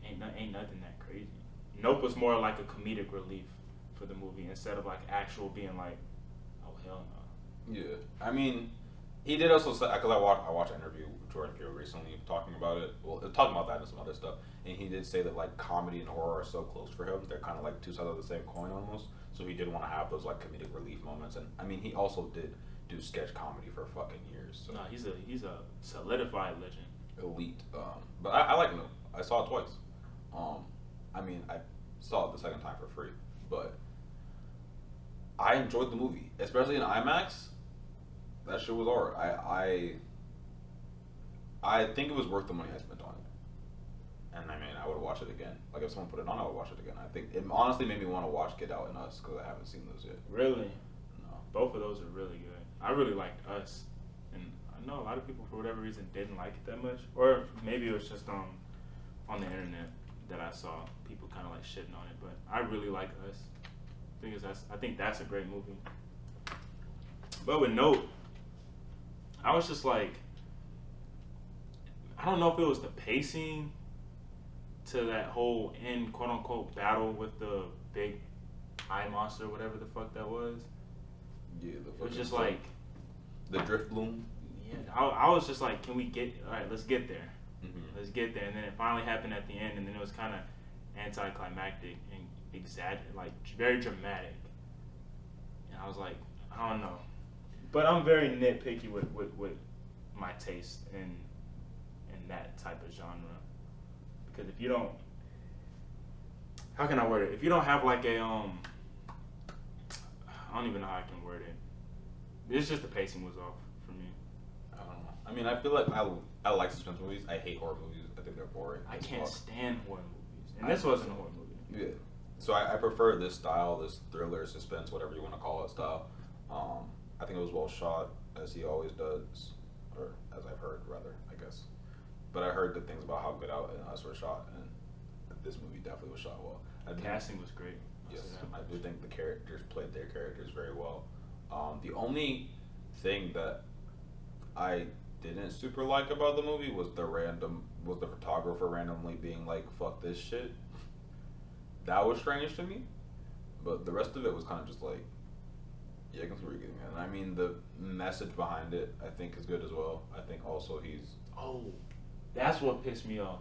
ain't nothing that crazy. Nope was more like a comedic relief for the movie instead of like actual being like, oh hell no. Yeah, I mean, he did also say, because I watched an interview with Jordan Peele recently talking about it. Well, talking about that and some other stuff, and he did say that like comedy and horror are so close for him; they're kind of like two sides of the same coin almost. So he did want to have those like comedic relief moments, and I mean, he also did do sketch comedy for fucking years. So. No, he's a solidified legend. Elite. But I like Nope. I saw it twice. I mean, I saw it the second time for free, but I enjoyed the movie, especially in IMAX. That shit was alright. I think it was worth the money I spent on it, and I mean, I would watch it again. Like if someone put it on, I would watch it again. I think it honestly made me want to watch Get Out and Us because I haven't seen those yet. Really? No. Both of those are really good. I really liked Us, and I know a lot of people for whatever reason didn't like it that much, or maybe it was just on the internet that I saw people kind of like shitting on it. But I really like Us. I think that's a great movie. But with Nope, I was just like, I don't know if it was the pacing to that whole end quote unquote battle with the big eye monster, whatever the fuck that was. Yeah, it was just like the drift bloom. Yeah, I was just like, can we get? All right, let's get there. Let's get there. And then it finally happened at the end, and then it was kind of anticlimactic and like very dramatic. And I was like, I don't know, but I'm very nitpicky with my taste in that type of genre, because if you don't, how can I word it? If you don't have like a I don't even know how I can word it. It's just the pacing was off for me. I don't know. I mean, I feel like I like suspense movies. I hate horror movies. I think they're boring. I can't stand horror movies, and this wasn't a horror movie. Yeah. So I prefer this style, this thriller, suspense, whatever you want to call it, style. I think it was well shot, as he always does, or as I've heard, rather, I guess. But I heard good things about how Get Out and Us were shot, and this movie definitely was shot well. Casting was great. Yes, I do think the characters played their characters very well. The only thing that I didn't super like about the movie was the photographer randomly being like, fuck this shit. That was strange to me. But the rest of it was kind of just like, yeah, I can see where you're getting at. And I mean, the message behind it, I think, is good as well. I think also that's what pissed me off.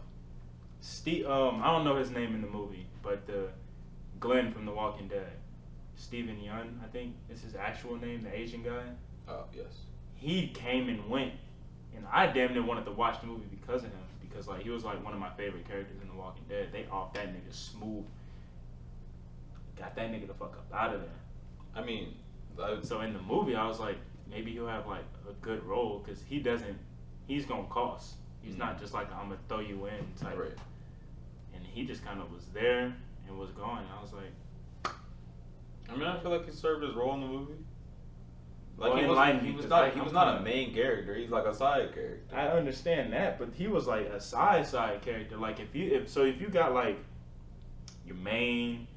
Steve, I don't know his name in the movie, but the Glenn from The Walking Dead, Steven Yeun, I think is his actual name, the Asian guy. Oh, yes. He came and went, and I damn near wanted to watch the movie because of him, because like he was like one of my favorite characters in The Walking Dead. They off that nigga smooth. Got that nigga the fuck up out of there. I mean, so in the movie, I was like, maybe he'll have like a good role, because he's gonna cost. He's not just like I'm gonna throw you in type. Right. And he just kind of was there and was gone. And I was like, I mean, I feel like he served his role in the movie. Like he was not a main character. He's like a side character. I understand that, but he was like a side character. Like if you got like your main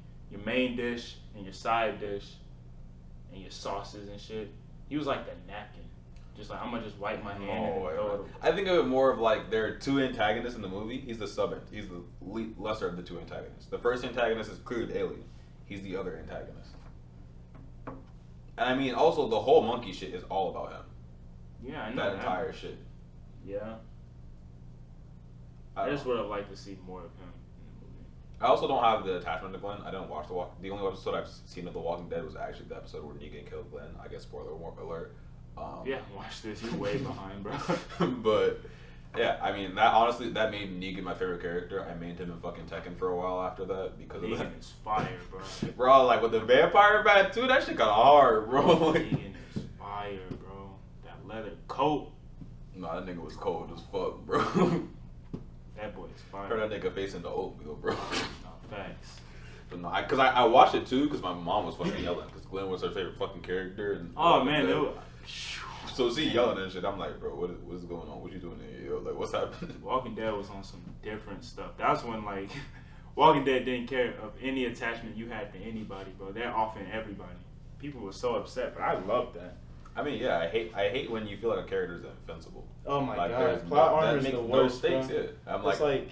dish and your side dish and your sauces and shit, he was like the napkin. Just like I'm gonna just wipe my hand and throw it away. I think of it more of like there are two antagonists in the movie. He's the he's the lesser of the two antagonists. The first antagonist is clearly the alien. He's the other antagonist. And I mean, also the whole monkey shit is all about him. Yeah, I know that entire shit. Yeah. I just would have liked to see more of him in the movie. I also don't have the attachment to Glenn. I don't watch The only episode I've seen of The Walking Dead was actually the episode where Negan killed Glenn. I guess spoiler alert. Yeah, watch this. You're way behind, bro. But yeah, I mean that made Negan my favorite character. I mained him in fucking Tekken for a while after that because Negan of that. is fire, bro. Bro, like with the vampire bat too, that shit got hard, bro. Negan is fire, bro. That leather coat. Nah, that nigga was cold as fuck, bro. That boy is fire. Turn that nigga face into oatmeal, bro. No, facts. But no, because I watched it too because my mom was fucking yelling because Glenn was her favorite fucking character. And oh man, so see yelling and shit. I'm like, bro, what is going on? What you doing here? Yo? Like, what's happening? Walking Dead was on some different stuff. That's when like Walking Dead didn't care of any attachment you had to anybody, bro. They're offing everybody. People were so upset, but I loved that. I mean, yeah, I hate when you feel like a character is invincible. Oh my like, god, plot armor is the worst. Stakes, bro. yeah. I'm it's like,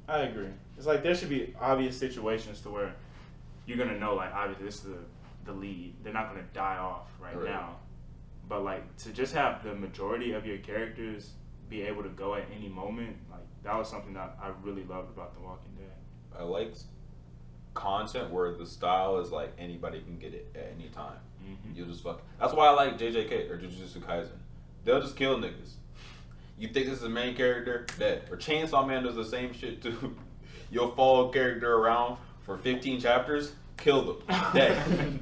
I agree. It's like there should be obvious situations to where you're gonna know, like obviously this is the lead. They're not gonna die off right now. But like to just have the majority of your characters be able to go at any moment, like that was something that I really loved about The Walking Dead. I like content where the style is like anybody can get it at any time. Mm-hmm. You just fuck. That's why I like JJK or Jujutsu Kaisen. They'll just kill niggas. You think this is the main character? Dead. Or Chainsaw Man does the same shit too. You'll follow a character around for 15 chapters, kill them. Dead.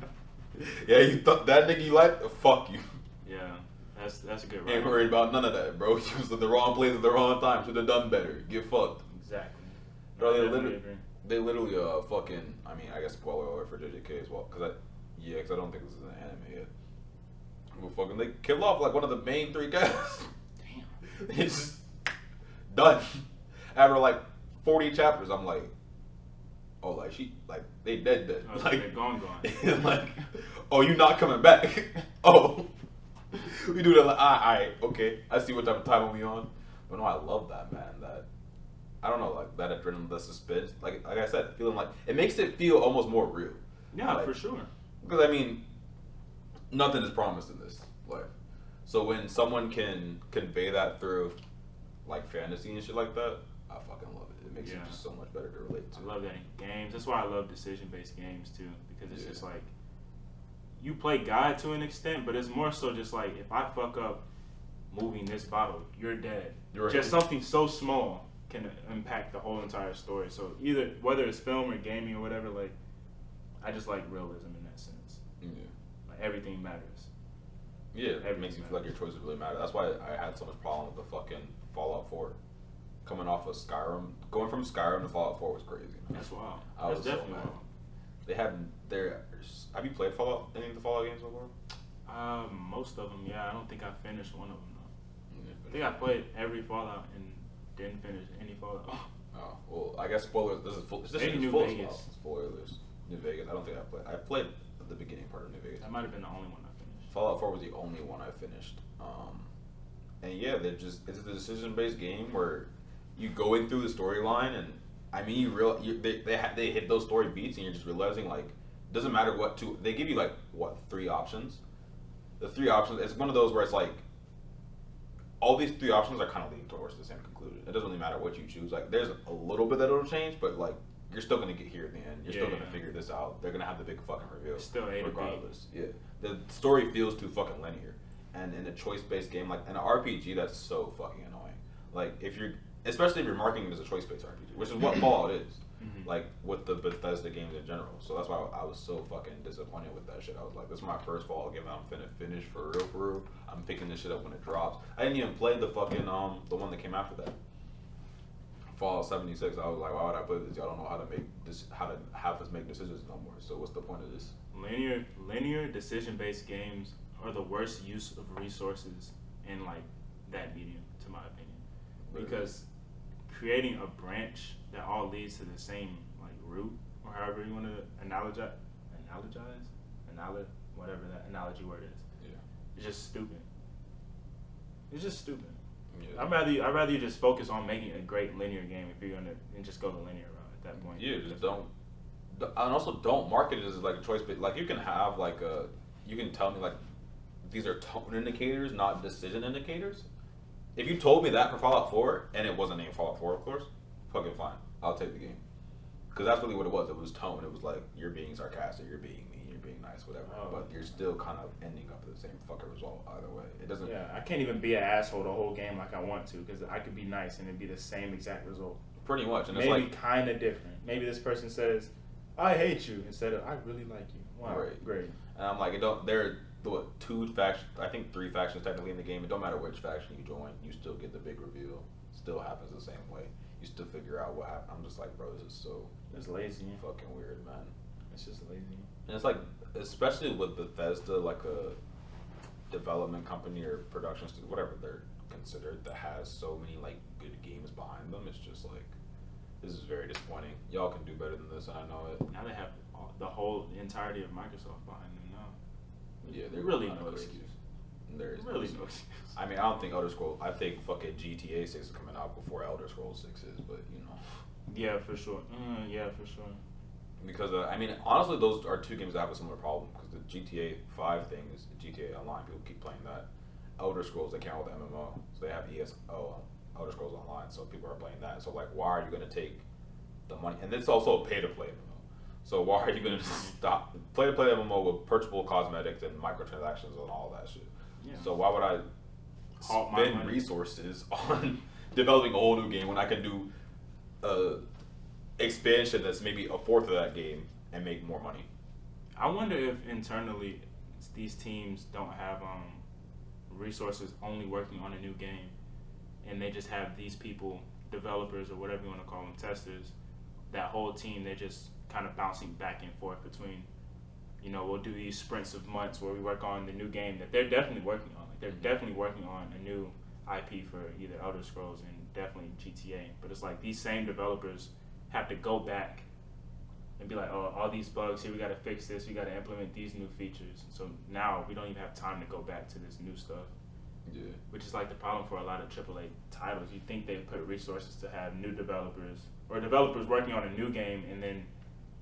Yeah, you thought that nigga you like? Fuck you. Yeah, that's a good. Ain't worried about none of that, bro. You was at the wrong place at the wrong time. Should have done better. Get fucked. Exactly. Bro, they literally fucking. I mean, I guess spoiler alert for JJK as well, because I don't think this is an anime yet. Well, fucking, they kill off like one of the main three guys. Damn. It's done. After like 40 chapters, I'm like, oh, like they dead. Oh, like they're gone. like, oh, you not coming back? Oh, we do that. Like, alright, okay. I see what type of time we on. But no, I love that, man. That I don't know, like that adrenaline, the suspense. Like I said, feeling like it makes it feel almost more real. Yeah, like, for sure. Because I mean, nothing is promised in this life. So when someone can convey that through like fantasy and shit like that, I fucking love it. It makes it just so much better to relate to. I love that in games. That's why I love decision-based games too, because it's just like you play God to an extent, but it's more so just like if I fuck up moving this bottle, you're dead. Just something so small can impact the whole entire story. So either whether it's film or gaming or whatever, like I just like realism in that sense. Yeah. Like everything matters. Yeah, it makes you feel like your choices really matter. That's why I had so much problem with the fucking Fallout 4. Coming off of Skyrim, going from Skyrim to Fallout 4 was crazy. That's wild. That's definitely wild. They have have you played any of the Fallout games so far? Most of them, yeah. I don't think I finished one of them though. I think I played every Fallout and didn't finish any Fallout. Oh, well, I guess spoilers. This is full. This is New full Vegas. Spoilers. New Vegas. I don't think I played the beginning part of New Vegas. That might have been the only one I finished. Fallout 4 was the only one I finished. And yeah, it's a decision-based game where you going through the storyline, and I mean, they hit those story beats, and you're just realizing like, it doesn't matter they give you like what 3 options. The 3 options. It's one of those where it's like, all these 3 options are kind of leading towards the same conclusion. It doesn't really matter what you choose. Like, there's a little bit that'll change, but like, you're still gonna get here at the end. You're still gonna figure this out. They're gonna have the big fucking reveal. Still A to B. Regardless. Yeah. The story feels too fucking linear. And in a choice-based game, like in an RPG, that's so fucking annoying. Like, especially if you're marketing it as a choice-based RPG, which is what Fallout is. Mm-hmm. Like, with the Bethesda games in general. So that's why I was so fucking disappointed with that shit. I was like, this is my first Fallout game I'm finna finish for real. I'm picking this shit up when it drops. I didn't even play the fucking, the one that came after that. Fallout 76. I was like, why would I play this? Y'all don't know how to have us make decisions no more. So what's the point of this? Linear decision-based games are the worst use of resources in like that medium, to my opinion, because creating a branch that all leads to the same like root, or however you want to whatever that analogy word is. Yeah. It's just stupid. It's just stupid. Yeah. I'd rather you just focus on making a great linear game if you're gonna and just go the linear route at that point. Yeah, just don't. And also don't market it as like a choice, but like you can have like you can tell me like these are tone indicators, not decision indicators. If you told me that for Fallout 4 and it wasn't named Fallout 4, of course, fucking fine, I'll take the game, because that's really what it was. It was tone. It was like you're being sarcastic, you're being mean, you're being nice, whatever. But you're still kind of ending up with the same fucking result either way. It doesn't. Yeah, I can't even be an asshole the whole game like I want to, because I could be nice and it'd be the same exact result. Pretty much, and maybe it's like kind of different. Maybe this person says, "I hate you," instead of "I really like you." Wow, right. Great. And I'm like, it don't. There are two factions. I think 3 factions technically in the game. It don't matter which faction you join, you still get the big reveal. Still happens the same way. You still figure out what happened. I'm just like, bro, this is so. It's lazy. Fucking weird, man. It's just lazy. And it's like, especially with Bethesda, like a development company or production studio, whatever they're considered, that has so many like good games behind them. It's just like, this is very disappointing. Y'all can do better than this, and I know it. Now they have the entirety of Microsoft behind them now. Yeah, they're really no crazy. excuse. There is Really no no excuse. excuse. I mean, I don't think Elder Scrolls. I think fucking GTA 6 is coming out before Elder Scrolls 6 is, but you know. Yeah, for sure. Yeah, for sure. Because I mean, honestly, those are 2 games that have a similar problem. Because the GTA 5 thing is GTA Online. People keep playing that. Elder Scrolls, they can't with the MMO, so they have Elder Scrolls Online. So people are playing that. So like, why are you going to take the money? And it's also a pay-to-play MMO. So why are you going to stop play-to-play MMO with purchasable cosmetics and microtransactions and all that shit? Yeah. So why would I spend resources on developing a whole new game when I can do expansion that's maybe a fourth of that game and make more money? I wonder if internally these teams don't have resources only working on a new game, and they just have these people, developers or whatever you want to call them, testers, that whole team, they're just kind of bouncing back and forth between, you know, we'll do these sprints of months where we work on the new game that they're definitely working on. Like, they're definitely working on a new IP for either Elder Scrolls and definitely GTA. But it's like these same developers have to go back and be like, oh, all these bugs here, we got to fix this, we got to implement these new features. So now we don't even have time to go back to this new stuff. Yeah. Which is like the problem for a lot of AAA titles. You think they put resources to have new developers or developers working on a new game, and then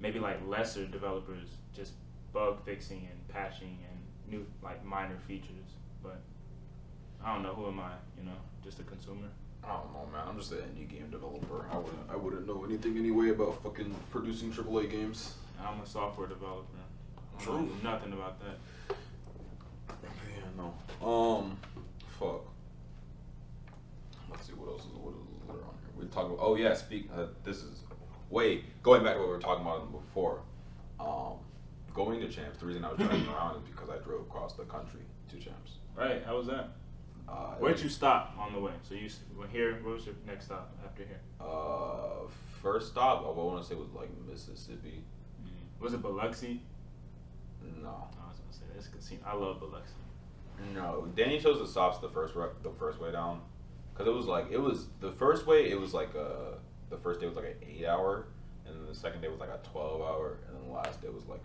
maybe like lesser developers just bug fixing and patching and new like minor features. But I don't know, who am I? You know, just a consumer. I don't know, man. I'm just an indie game developer. I wouldn't know anything anyway about fucking producing AAA games. I'm a software developer. I True. don't know nothing about that. Yeah, no. Fuck. Let's see what else is on here. We talk about. Oh yeah, this is going back to what we were talking about before. Going to Champs. The reason I was driving around is because I drove across the country to Champs. Right. How was that? Where'd you stop on the way? So you were here. What was your next stop after here? First stop, I want to say was like Mississippi. Was it Biloxi? No. I was gonna say that's a casino. I love Biloxi. No, Danny chose the stops the first way down, because it was the first way. It was like the first day was like an 8-hour, and then the second day was like a 12-hour, and then the last day was like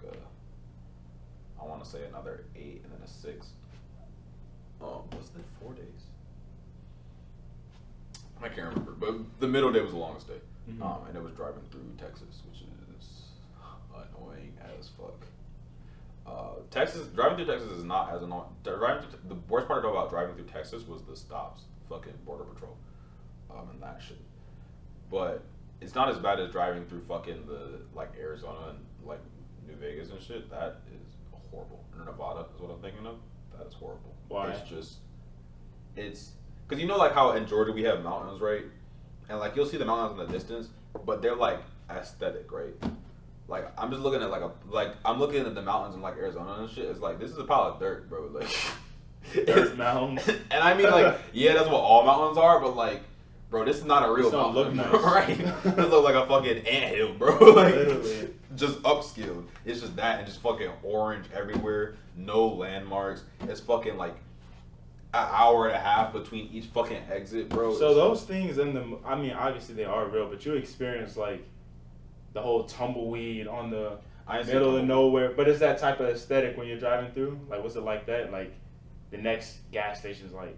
I want to say another 8 and then a 6. Was it 4 days? I can't remember, but the middle day was the longest day, and it was driving through Texas, which is annoying as fuck. Driving through Texas is not as annoying. The worst part about driving through Texas was the stops, fucking Border Patrol, and that shit. But it's not as bad as driving through fucking like Arizona and like New Vegas and shit. That is horrible. Or Nevada is what I'm thinking of. That is horrible. Why? It's because you know like how in Georgia we have mountains, right? And like you'll see the mountains in the distance, but they're like aesthetic, right? Like I'm just looking at I'm looking at the mountains in like Arizona and shit. It's like this is a pile of dirt, bro. Like dirt mountains. And I mean like yeah, that's what all mountains are, but like, bro, this is not a real mountain, look nice. right? This looks like a fucking anthill, bro. Like, literally. just upscaled. It's just that and just fucking orange everywhere. No landmarks. It's fucking like an hour and a half between each fucking exit, bro. So those things I mean, obviously they are real, but you experience like the whole tumbleweed on the middle of nowhere. But it's that type of aesthetic when you're driving through. Like, was it like that? Like, the next gas station's like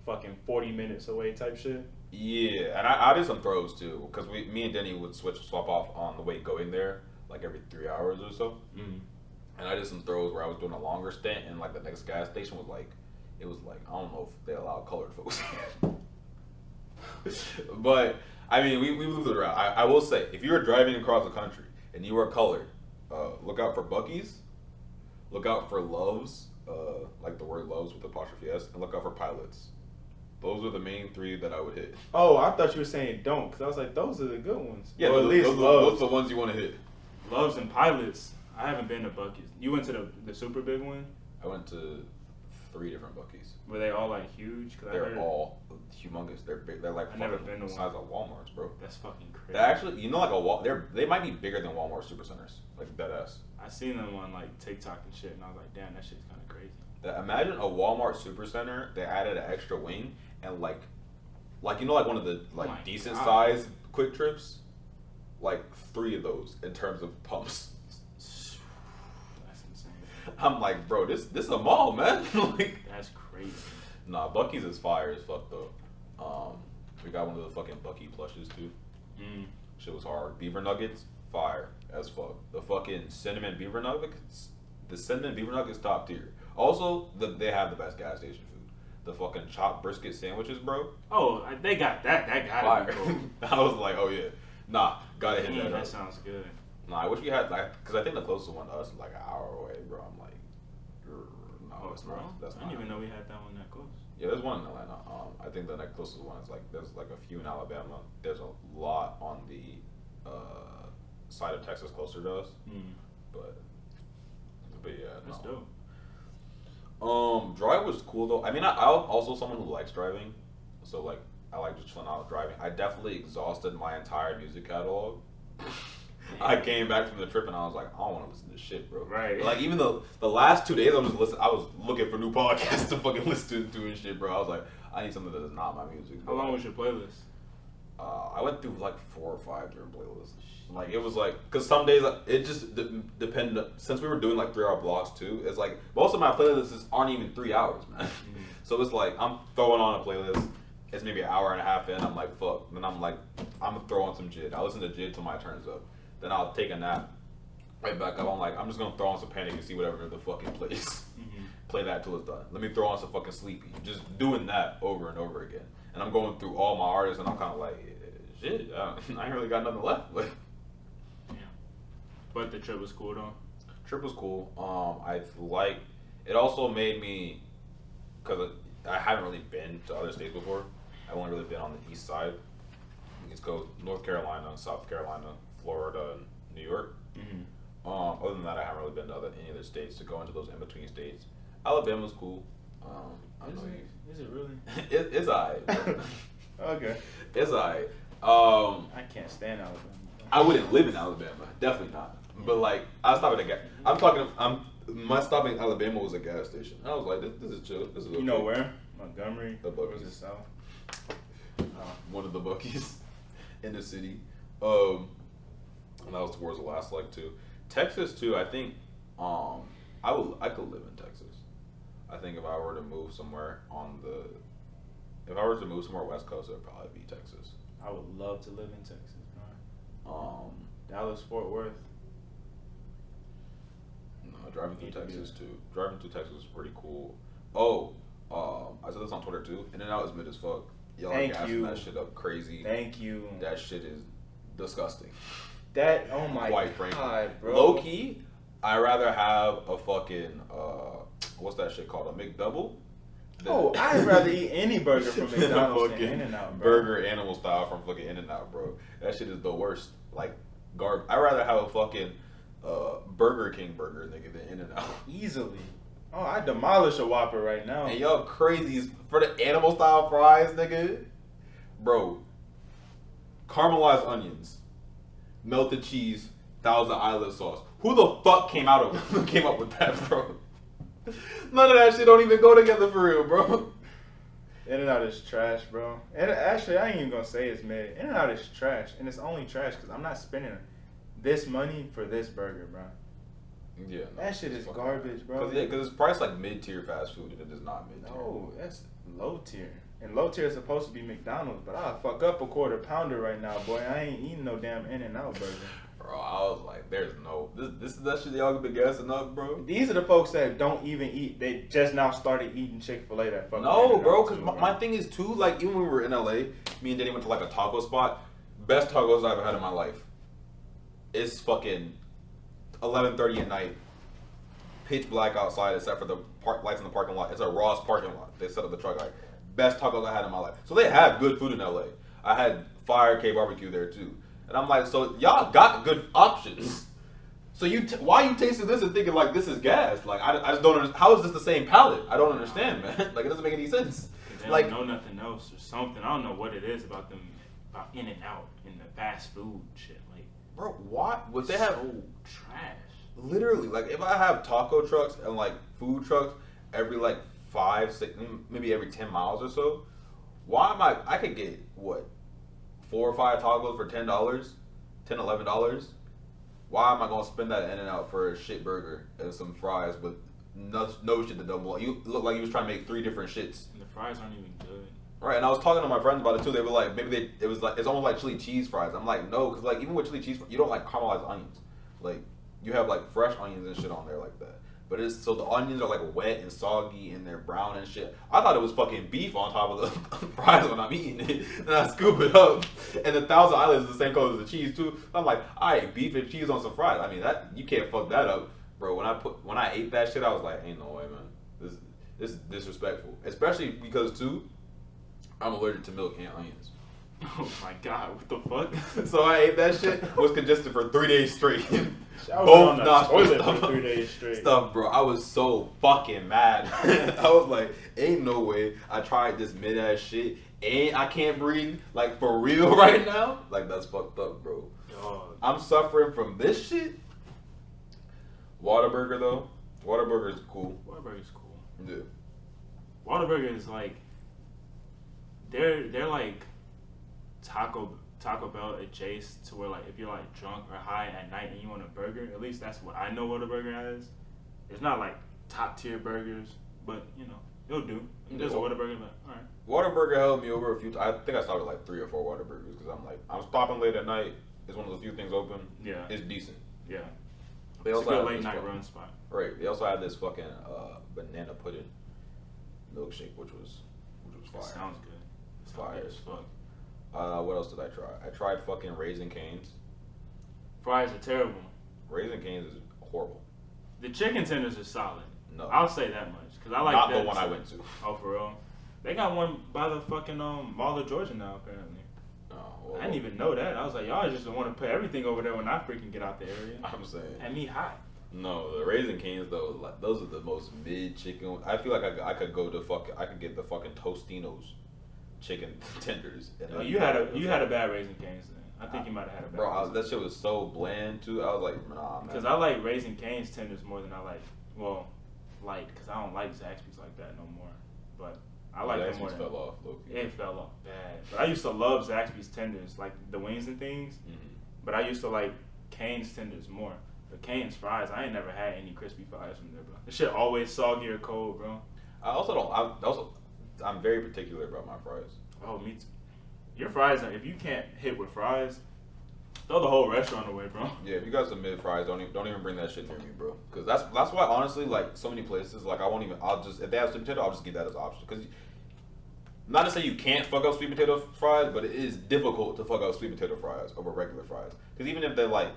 fucking 40 minutes away type shit. Yeah, and I did some throws too, because me and Denny would swap off on the way going there, like every 3 hours or so. Mm. And I did some throws where I was doing a longer stint, and like the next gas station was like, it was like, I don't know if they allow colored folks. But I mean, we moved it around. I will say, if you are driving across the country and you are colored, look out for Buc-ee's, look out for Loves, like the word Loves with apostrophe S, and look out for Pilots. Those are the main 3 that I would hit. Oh, I thought you were saying don't, because I was like, those are the good ones. Yeah, well, those, at least those are the ones you want to hit. Loves and Pilots. I haven't been to Buc-ee's. You went to the super big one? I went to 3 different Buc-ee's. Were they all like huge? Cause They're all humongous. They're big. They're like never been to the size of Walmart's, bro. That's fucking crazy. They actually, you know, like they might be bigger than Walmart supercenters, like dead ass. I seen them on like TikTok and shit, and I was like, damn, that shit's kind of crazy. Imagine a Walmart supercenter. They added an extra wing and like you know, like one of the like decent size Quick Trips, like 3 of those in terms of pumps. That's insane. I'm like, bro, this is a mall, man. Like, that's crazy. Nah, Buc-ee's is fire as fuck though. We got one of the fucking Buc-ee plushes too. Shit was hard. Beaver nuggets, fire as fuck. The fucking cinnamon beaver nuggets, top tier. Also, they have the best gas station food. The fucking chopped brisket sandwiches, bro. Oh, they got that. That gotta be cool. I was like, oh yeah, nah, gotta hit that. That sounds good. Nah, I wish we had like, cause I think the closest one to us is like an hour away, bro. I'm like, no, it's not. That's I didn't even know we had that one that close. Yeah, there's one in Atlanta. I think the next closest one is like there's like a few in Alabama. There's a lot on the side of Texas closer to us. But yeah, that's dope. Drive was cool though. I mean, I'm also someone who likes driving, so like I like just chilling out driving. I definitely exhausted my entire music catalog. I came back from the trip and I was like, I don't want to listen to shit, bro. Right. Like even the last 2 days I was looking for new podcasts to fucking listen to and shit, bro. I was like, I need something that is not my music. How long was your playlist? I went through like 4 or 5 different playlists. Like it was like, cause some days it just depended. Since we were doing like 3-hour blocks too, it's like most of my playlists aren't even 3 hours, man. So it's like I'm throwing on a playlist. It's maybe an hour and a half in. I'm like, fuck. Then I'm like, I'm gonna throw on some JID. I listen to JID till my turns up. Then I'll take a nap. Right back up. I'm like, I'm just gonna throw on some Panic and see whatever the fucking plays. Play that till it's done. Let me throw on some fucking Sleepy. Just doing that over and over again. And I'm going through all my artists, and I'm kind of like, shit. I ain't really got nothing left, but. But the trip was cool though. Trip was cool. It also made me, because I haven't really been to other states before. I've only really been on the east side, East Coast, North Carolina, South Carolina, Florida, and New York. Other than that, I haven't really been to any other states to go into those in between states. Alabama's cool. Is it really? It's alright. Okay. It's alright. I can't stand Alabama. I wouldn't live in Alabama, definitely not. But like, I was stopping at my stop in Alabama was a gas station. I was like, this is chill. This is okay. You know where? Montgomery. The Buc-ee's. Or was it south? One of the Buc-ee's in the city. And that was towards the last leg too. Texas too. I think I could live in Texas. I think if I were to move somewhere West Coast, it would probably be Texas. I would love to live in Texas, bro. Dallas, Fort Worth. No, driving through Texas too. Driving through Texas is pretty cool. Oh, I said this on Twitter too. In-N-Out is mid as fuck. Y'all are gassing that shit up crazy. Thank you. That shit is disgusting. Oh my Quite frankly. God, bro. Low-key, I'd rather have a fucking, what's that shit called? A McDouble? I'd rather eat any burger from McDonald's than In-N-Out, bro. Burger animal style from fucking In-N-Out, bro. That shit is the worst. Like, I'd rather have a fucking Burger King burger, nigga, than In-N-Out. Easily. Oh, I demolish a Whopper right now. And y'all crazy for the animal style fries, nigga. Bro, caramelized onions, melted cheese, Thousand Island sauce. Who the fuck came up with that, bro? None of that shit don't even go together for real, bro. In-N-Out is trash, bro. And actually, I ain't even gonna say it's mid. In-N-Out is trash, and it's only trash because I'm not spending this money for this burger, bro. Yeah, no, that shit is garbage, bro. Because it's priced like mid-tier fast food, and it is not mid-tier. No, that's low tier. And low tier is supposed to be McDonald's, but I'll fuck up a quarter pounder right now, boy. I ain't eating no damn In-N-Out burger. Bro, I was like, there's no... This is that shit y'all been gassing up, bro? These are the folks that don't even eat. They just now started eating Chick-fil-A that fucking No, bro, because my thing is, too, like, even when we were in LA, me and Danny went to, like, a taco spot. Best tacos I've ever had in my life. It's fucking 11:30 at night. Pitch black outside except for the lights in the parking lot. It's a Ross parking lot. They set up the truck, like, best tacos I had in my life. So they have good food in LA. I had Fire K barbecue there, too. And I'm like, so y'all got good options. So why you tasting this and thinking like this is gas? Like I just don't understand. How is this the same palate? I don't understand, man. Like it doesn't make any sense. They like don't know nothing else or something. I don't know what it is about them, about In-N-Out and the fast food shit. Like, bro, what? Would they have so trash? Literally, like if I have taco trucks and like food trucks every like 5, 6, maybe every 10 miles or so, why am I could get what? 4 or 5 tacos for $10, $10, $11. Why am I gonna spend that In-N-Out for a shit burger and some fries with no shit to double? You look like you was trying to make 3 different shits. And the fries aren't even good. Right, and I was talking to my friends about it too. They were like, maybe it was like it's almost like chili cheese fries. I'm like, no, because like even with chili cheese, you don't like caramelized onions. Like you have like fresh onions and shit on there like that. But it's so the onions are like wet and soggy and they're brown and shit. I thought it was fucking beef on top of the fries when I'm eating it. And I scoop it up. And the Thousand Island is the same color as the cheese too. I'm like, alright, beef and cheese on some fries. I mean that you can't fuck that up. Bro, when I ate that shit, I was like, ain't no way, man. This is disrespectful. Especially because too, I'm allergic to milk and onions. Oh my god, what the fuck? So I ate that shit, was congested for 3 days straight. Both nostrils for 3 days straight. Stuff, bro. I was so fucking mad. I was like, ain't no way I tried this mid-ass shit and I can't breathe, like, for real right now? Like, that's fucked up, bro. Dog. I'm suffering from this shit. Whataburger, though. Whataburger is cool. Whataburger is cool. Yeah. Whataburger is like, they're like Taco Bell adjacent to where like if you're like drunk or high at night and you want a burger, at least that's what I know what a burger is. It's not like top tier burgers, but you know it'll do. There's a Whataburger, but all right. Whataburger held me over a few times. I think I stopped at like 3 or 4 Whataburgers because I'm stopping late at night. It's one of the few things open. Yeah, it's decent. Yeah, they it's also a good have late this night run spot. Right. They also had this fucking banana pudding milkshake, which was fire. That sounds good. Fire as fuck. What else did I try? I tried fucking Raisin Cane's. Fries are terrible. Raisin Cane's is horrible. The chicken tenders are solid. No, I'll say that much because I like not that the one I went to. Oh, for real? They got one by the fucking Mall of Georgia now apparently. Oh, well, I didn't even know that. I was like, y'all just don't want to put everything over there when I freaking get out the area. I'm saying. And me hot. No, the Raisin Cane's though, like those are the most mid chicken. I feel like I could go to I could get the fucking Tostinos chicken tenders. Oh, you had a bad Raisin Cane's then. I think you might have had a bad. Bro, that shit was so bland too. I was like, nah, man. Because I like Raisin Cane's tenders more than I like. Well, because I don't like Zaxby's like that no more. But I like them more. Fell off, Lowkey. It fell off bad. But I used to love Zaxby's tenders, like the wings and things. Mm-hmm. But I used to like Cane's tenders more. The Cane's fries, I ain't never had any crispy fries from there, bro. The shit always soggy or cold, bro. I'm very particular about my fries. Oh, me too. Your fries, if you can't hit with fries, throw the whole restaurant away, bro. Yeah, if you got some mid fries, don't even bring that shit near me, bro. Because that's why honestly, like so many places, like I'll just if they have sweet potato, I'll just give that as an option. Because not to say you can't fuck up sweet potato fries, but it is difficult to fuck up sweet potato fries over regular fries. Because even if they're like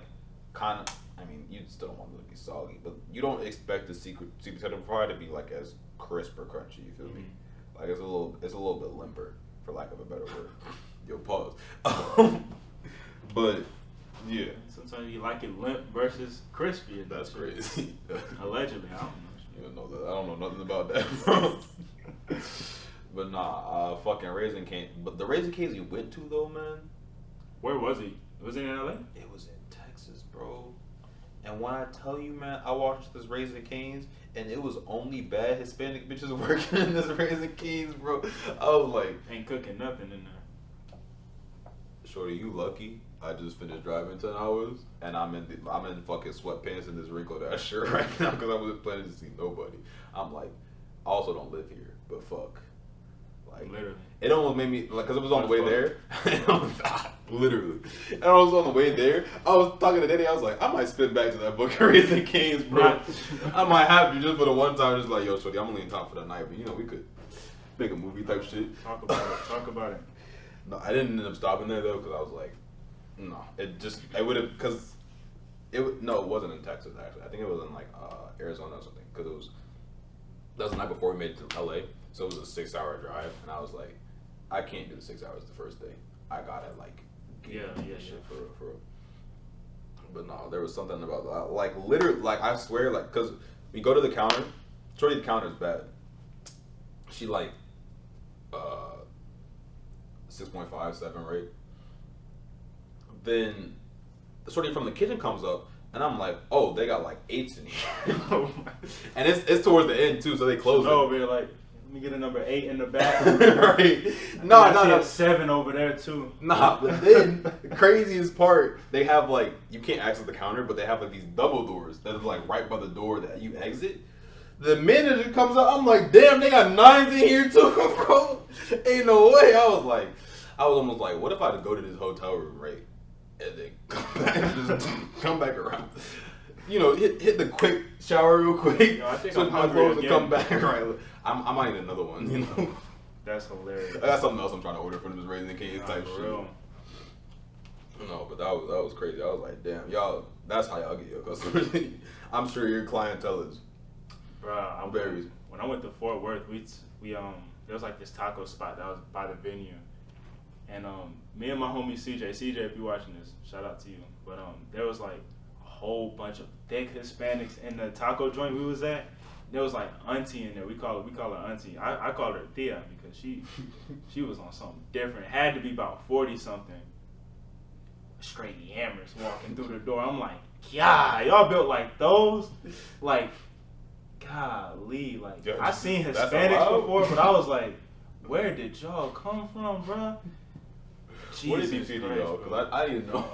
kind of, I mean, you still don't want them to be soggy, but you don't expect the sweet potato fry to be like as crisp or crunchy. You feel me? Like it's a little bit limper, for lack of a better word. Yo, pause. But yeah, sometimes you like it limp versus crispy. That's crazy. Allegedly, I don't know. You don't know that. I don't know nothing about that, bro. But nah, fucking Raisin Cane. But the Raisin Canes you went to though, man. Where was he? Was it in LA? It was in Texas, bro. And when I tell you, man, I watched this Raising Cane's, and it was only bad Hispanic bitches working in this Raising Cane's, bro. I was like, ain't cooking nothing in there. Shorty, you lucky. I just finished driving 10 hours, and I'm in fucking sweatpants in this wrinkled ass shirt right now because I wasn't planning to see nobody. I'm like, I also don't live here, but fuck. Like, literally. It almost made me, like, because it was on the way there. Literally. And I was on the way there. I was talking to Danny. I was like, I might spin back to that book Raising Cane's, bro. I might have to just for the one time, just like, yo, Shorty, I'm only in town for the night, but you know, we could make a movie type shit. Talk about it. Talk about it. No, I didn't end up stopping there though, because I was like, no, it would have, because it wasn't in Texas actually. I think it was in like Arizona or something, because that was the night before we made it to LA, so it was a 6-hour drive, and I was like, I can't do the 6 hours the first day. I gotta like get shit for real. But no, there was something about that, like literally, like I swear, like because we go to the counter, Shorty, the counter is bad. She like 6.5, 7 rate. Then the Shorty from the kitchen comes up, and I'm like, oh, they got like 8s in here. And it's towards the end too, so they close it. Oh, we're like, let me get a number 8 in the back. Right. No. 7 over there too. Nah, but then the craziest part, they have like, you can't access the counter, but they have like these double doors that is like right by the door that you exit. The manager comes up, I'm like, damn, they got 9s in here too, bro. Ain't no way. I was almost like, what if I go to this hotel room, right? And then come back around. You know, hit the quick shower real quick. Yo, I think switch I'm my hungry clothes and again. come back. Right, I might need another one. You know, That's hilarious. I got something else I'm trying to order from this Raising Cane's type for shit. real. No, but that was crazy. I was like, damn, y'all, that's how y'all get your customers. I'm sure your clientele is. Bro, Berries. When I went to Fort Worth, we there was like this taco spot that was by the venue, and me and my homie CJ, if you watching this, shout out to you. But there was like a whole bunch of thick Hispanics in the taco joint we was at. There was like auntie in there. We call her auntie. I call her Thea because she was on something different. Had to be about 40 something. Straight yammers walking through the door. I'm like, yeah, y'all built like those, like. Golly, like Yo, I seen Hispanics before, but I was like, where did y'all come from, bro? What did he feed you though? Because I didn't know.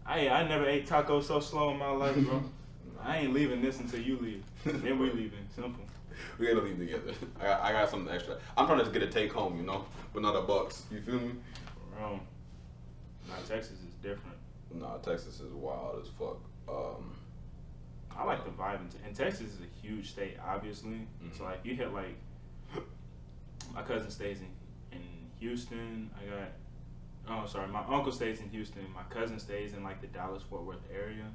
I never ate tacos so slow in my life, bro. I ain't leaving this until you leave. Then we leaving. Simple. We gotta leave together. I got something extra. I'm trying to get a take home, you know, but not $1. You feel me? Bro, nah, Texas is different. Nah, Texas is wild as fuck. I like the vibe, and Texas is a huge state, obviously. Mm-hmm. So like you hit like, my cousin stays in Houston. My uncle stays in Houston. My cousin stays in like the Dallas-Fort Worth area,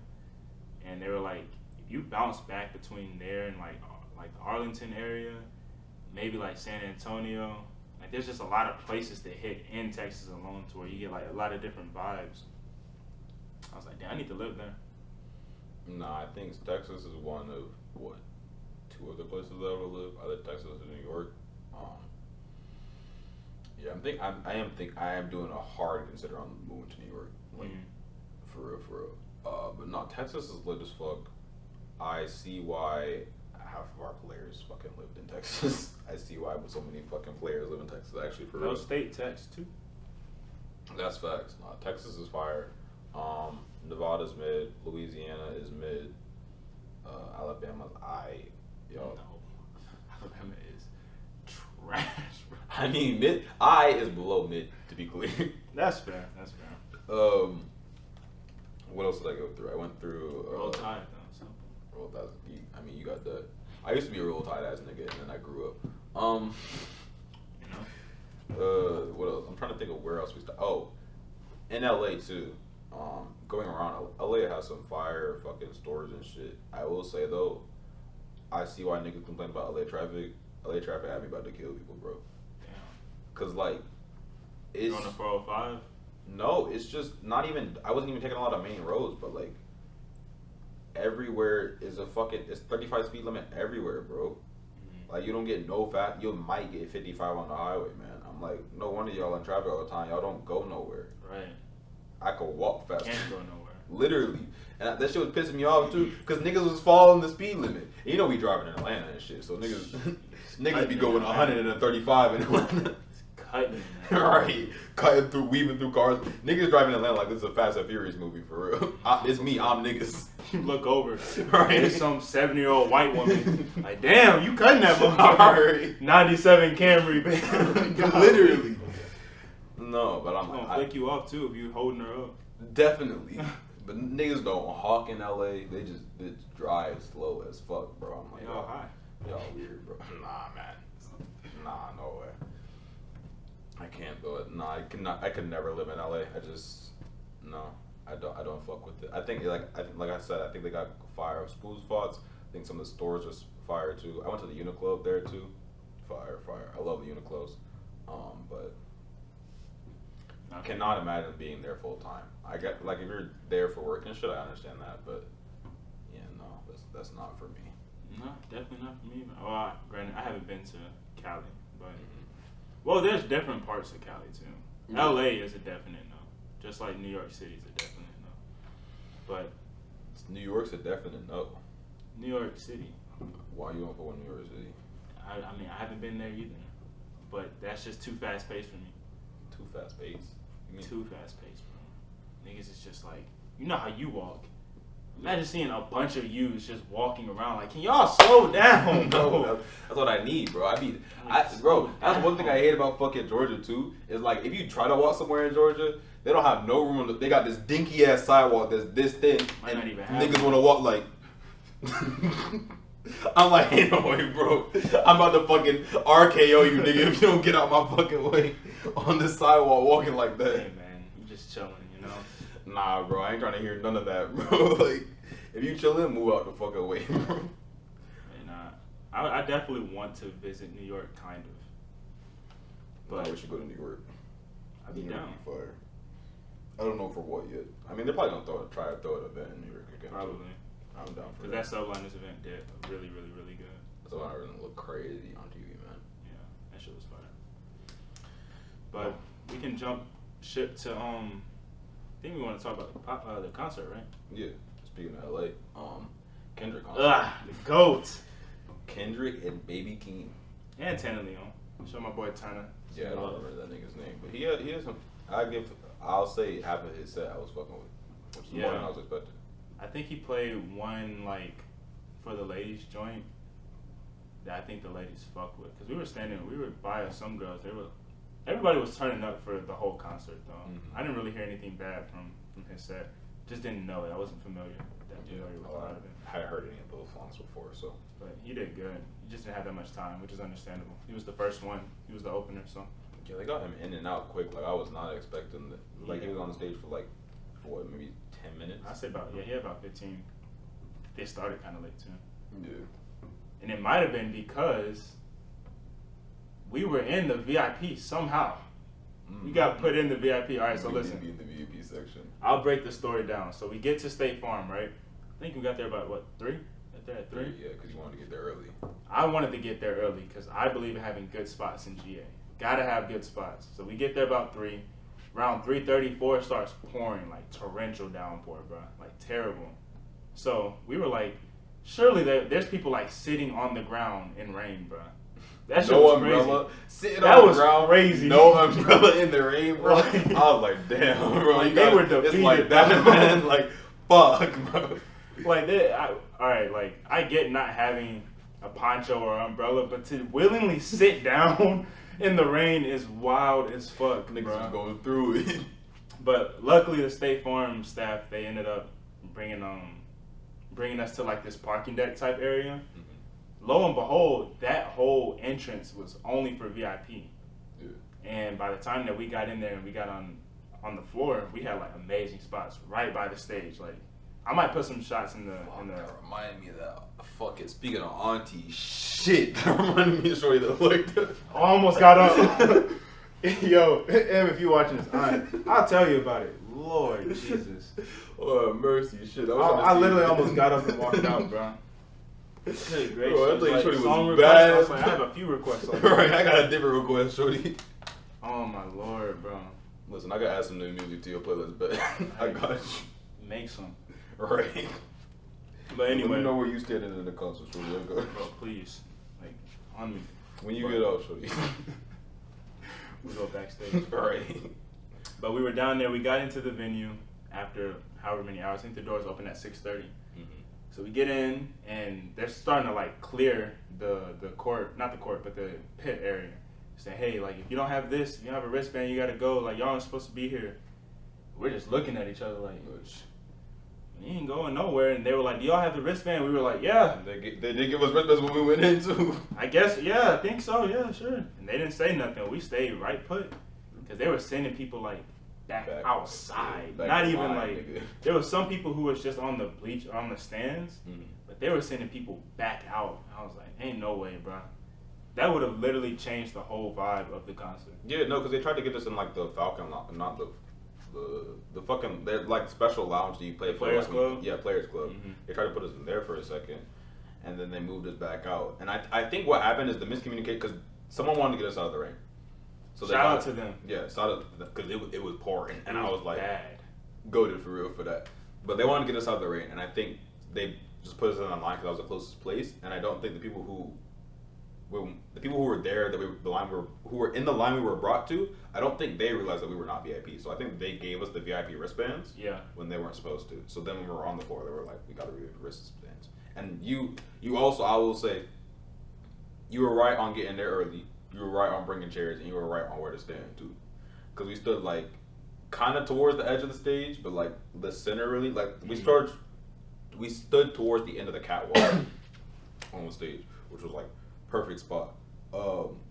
and they were like, if you bounce back between there and like the Arlington area, maybe like San Antonio. Like there's just a lot of places to hit in Texas alone to where you get like a lot of different vibes. I was like, damn, I need to live there. Nah, I think Texas is one of 2 other places that I would live, either Texas or New York. Yeah, I am doing a hard consider on moving to New York, like for real. But no, Texas is lit as fuck. I see why half of our players fucking lived in Texas. I see why so many fucking players live in Texas. Actually, for real. Those state tax too. That's facts. No, Texas is fire. Nevada's mid. Louisiana is mid. Alabama's No, Alabama is trash, bro. I mean, mid. I is below mid, to be clear. That's fair. What else did I go through? I went through. Roll Tide, though. Roll Tide. I mean, you got that. I used to be a Roll Tide ass nigga, and then I grew up. What else? I'm trying to think of where else we started. Oh, in LA too. Going around, LA has some fire fucking stores and shit. I will say though, I see why niggas complain about LA traffic. LA traffic had me about to kill people, bro. Damn. Cause like, it's You're on the 405. No, it's just not even. I wasn't even taking a lot of main roads, but like, everywhere is it's 35 speed limit everywhere, bro. Like you don't get no fast. You might get 55 on the highway, man. I'm like, no wonder y'all in traffic all the time. Y'all don't go nowhere. Right. I could walk fast. Can't go nowhere. Literally. And that shit was pissing me off too, cause niggas was following the speed limit. And you know we driving in Atlanta and shit, so niggas be going 135 in Atlanta. Cutting. Right, weaving through cars. Niggas driving in Atlanta like this is a Fast and Furious movie for real. It's me, I'm niggas. You look over, right? There's some 70-year-old white woman. Like, damn, you cutting that motherfucker. 97 Camry, baby. Literally. No, but I'm gonna flick you off too if you holding her up. Definitely. But niggas don't hawk in LA. They just drive slow as fuck, bro. I'm like, y'all high. Y'all weird, bro. Nah, man. Nah, no way. I can't do it. Nah, I could never live in LA. I don't fuck with it. I think like I said, I think they got fire spoon spots. I think some of the stores are fire too. I went to the Uniqlo up there too. Fire. I love the Uniqlos. But I cannot imagine being there full time. I get like if you're there for work and shit, I understand that, but yeah, no, that's not for me. No, definitely not for me. Well, granted, I haven't been to Cali, but well, there's different parts of Cali too. LA is a definite no, just like New York City is a definite no. But New York's a definite no. New York City. Why you don't go in New York City? I mean, I haven't been there either, but that's just too fast paced for me. Too fast paced. Too fast paced, bro. Niggas is just like, you know how you walk. Imagine seeing a bunch of yous just walking around like, can y'all slow down, bro? That's what I need, bro. Bro, that's one thing I hate about fucking Georgia too. Is like if you try to walk somewhere in Georgia, they don't have no room. They got this dinky ass sidewalk that's this thin, and niggas want to walk like. I'm like, ain't no way, bro. I'm about to fucking RKO you, nigga, if you don't get out my fucking way on this sidewalk walking like that. Hey, man, you just chilling, you know? Nah, bro, I ain't trying to hear none of that, bro. Like, if you chillin', move out the fucking way, bro. And I definitely want to visit New York, kind of. But we should go to New York. I'd be down. Fire. I don't know for what yet. I mean, they're probably gonna try to throw an event in New York again. Probably. So I'm down for that. Because that Subliners event did really, really, really good. So I really look crazy on TV, man. Yeah, that shit was fire. But we can jump ship to I think we want to talk about the concert, right? Yeah. Speaking of LA, Kendrick concert. The GOAT. Kendrick and Baby Keem. And Tanner Leon. Show my boy Tanner. Yeah, I don't remember that nigga's name, but he has some. I'll say half of his set I was fucking with, which is more than I was expecting. I think he played one like for the ladies joint that I think the ladies fuck with, because we were by some girls. Everybody was turning up for the whole concert though. Mm-hmm. I didn't really hear anything bad from his set. Just didn't know it. I wasn't familiar with a lot of it. I hadn't heard any of those songs before, so. But he did good. He just didn't have that much time, which is understandable. He was the first one. He was the opener, so. Yeah, they got him in and out quick. Like I was not expecting that. Like he was on the stage for maybe 10 minutes. I say he had about 15. They started kind of late too. Yeah. And it might have been because we were in the VIP somehow. We got put in the VIP. All right, so listen. Be in the VIP section. I'll break the story down. So we get to State Farm, right? I think we got there about 3? Got there at 3? Yeah, because you wanted to get there early. I wanted to get there early because I believe in having good spots in GA. Gotta have good spots. So we get there about 3. Around 3:34 starts pouring, like torrential downpour, bro. Like terrible. So we were like, surely there's people like sitting on the ground in rain, bro. That shit was umbrella. crazy. Sitting that on was the ground, crazy. No umbrella in the rain, bro. Like, I was like, damn, bro. Like they were defeated. It's like that, man. Like, fuck, bro. Like, alright, like, I get not having a poncho or umbrella, but to willingly sit down in the rain is wild as fuck, Niggas bro. was going through it. But luckily, the State Farm staff, they ended up bringing us to like this parking deck type area. Mm-hmm. Lo and behold, that whole entrance was only for VIP. Yeah. And by the time that we got in there and we got on the floor, we had like amazing spots right by the stage. Like, I might put some shots in the. That reminded me of that. Fucking speaking of auntie shit, that reminded me of Shorty that looked. I almost got up. Yo, Em, if you watching this, I'll tell you about it. Lord Jesus. Oh, mercy, shit. I literally almost got up and walked out, bro. Good gracious. Bro, I thought Shorty was bad. bad. I was like, I have a few requests. Like right, I got a different request, Shorty. Oh my Lord, bro. Listen, I gotta add some new music to your playlist, but I got you. Make some. Right. But anyway. Let me know where you standing in the concert, Shorty. Bro, please. Like, on me. When you get out, Shorty. We'll go backstage. Right. But we were down there. We got into the venue after however many hours. I think the doors open at 6:30. So we get in, and they're starting to, like, clear the court, not the court, but the pit area. Say, hey, like, if you don't have this, if you don't have a wristband, you got to go. Like, y'all aren't supposed to be here. We're just looking at each other like, you ain't going nowhere. And they were like, do y'all have the wristband? We were like, yeah. They did give us wristbands when we went in, too. I guess, yeah, I think so. Yeah, sure. And they didn't say nothing. We stayed right put. Because they were sending people, like, back outside. Back not even, line, like, nigga. there was some people who was just on the bleach, on the stands. But they were sending people back out. I was like, ain't no way, bro. That would have literally changed the whole vibe of the concert. Yeah, no, because they tried to get us in, like, the Falcon, not the fucking, they're like special lounge that you play for. Players like, Club? Yeah, Players Club. They tried to put us in there for a second, and then they moved us back out. And I think what happened is the miscommunication, because someone wanted to get us out of the rain. So Shout out to them. Yeah, shout out because it was pouring, and I was like, bad. goated for real for that. But they wanted to get us out of the rain, and I think they just put us in line because I was the closest place, and I don't think the people who were there who were in the line we were brought to, I don't think they realized that we were not VIP. So I think they gave us the VIP wristbands when they weren't supposed to. So then when we were on the floor, they were like, we got to read the wristbands. And you also, I will say, you were right on getting there early. You were right on bringing chairs, and you were right on where to stand too. Because we stood like kind of towards the edge of the stage, but like the center really. Like we stood towards the end of the catwalk on the stage, which was like perfect spot.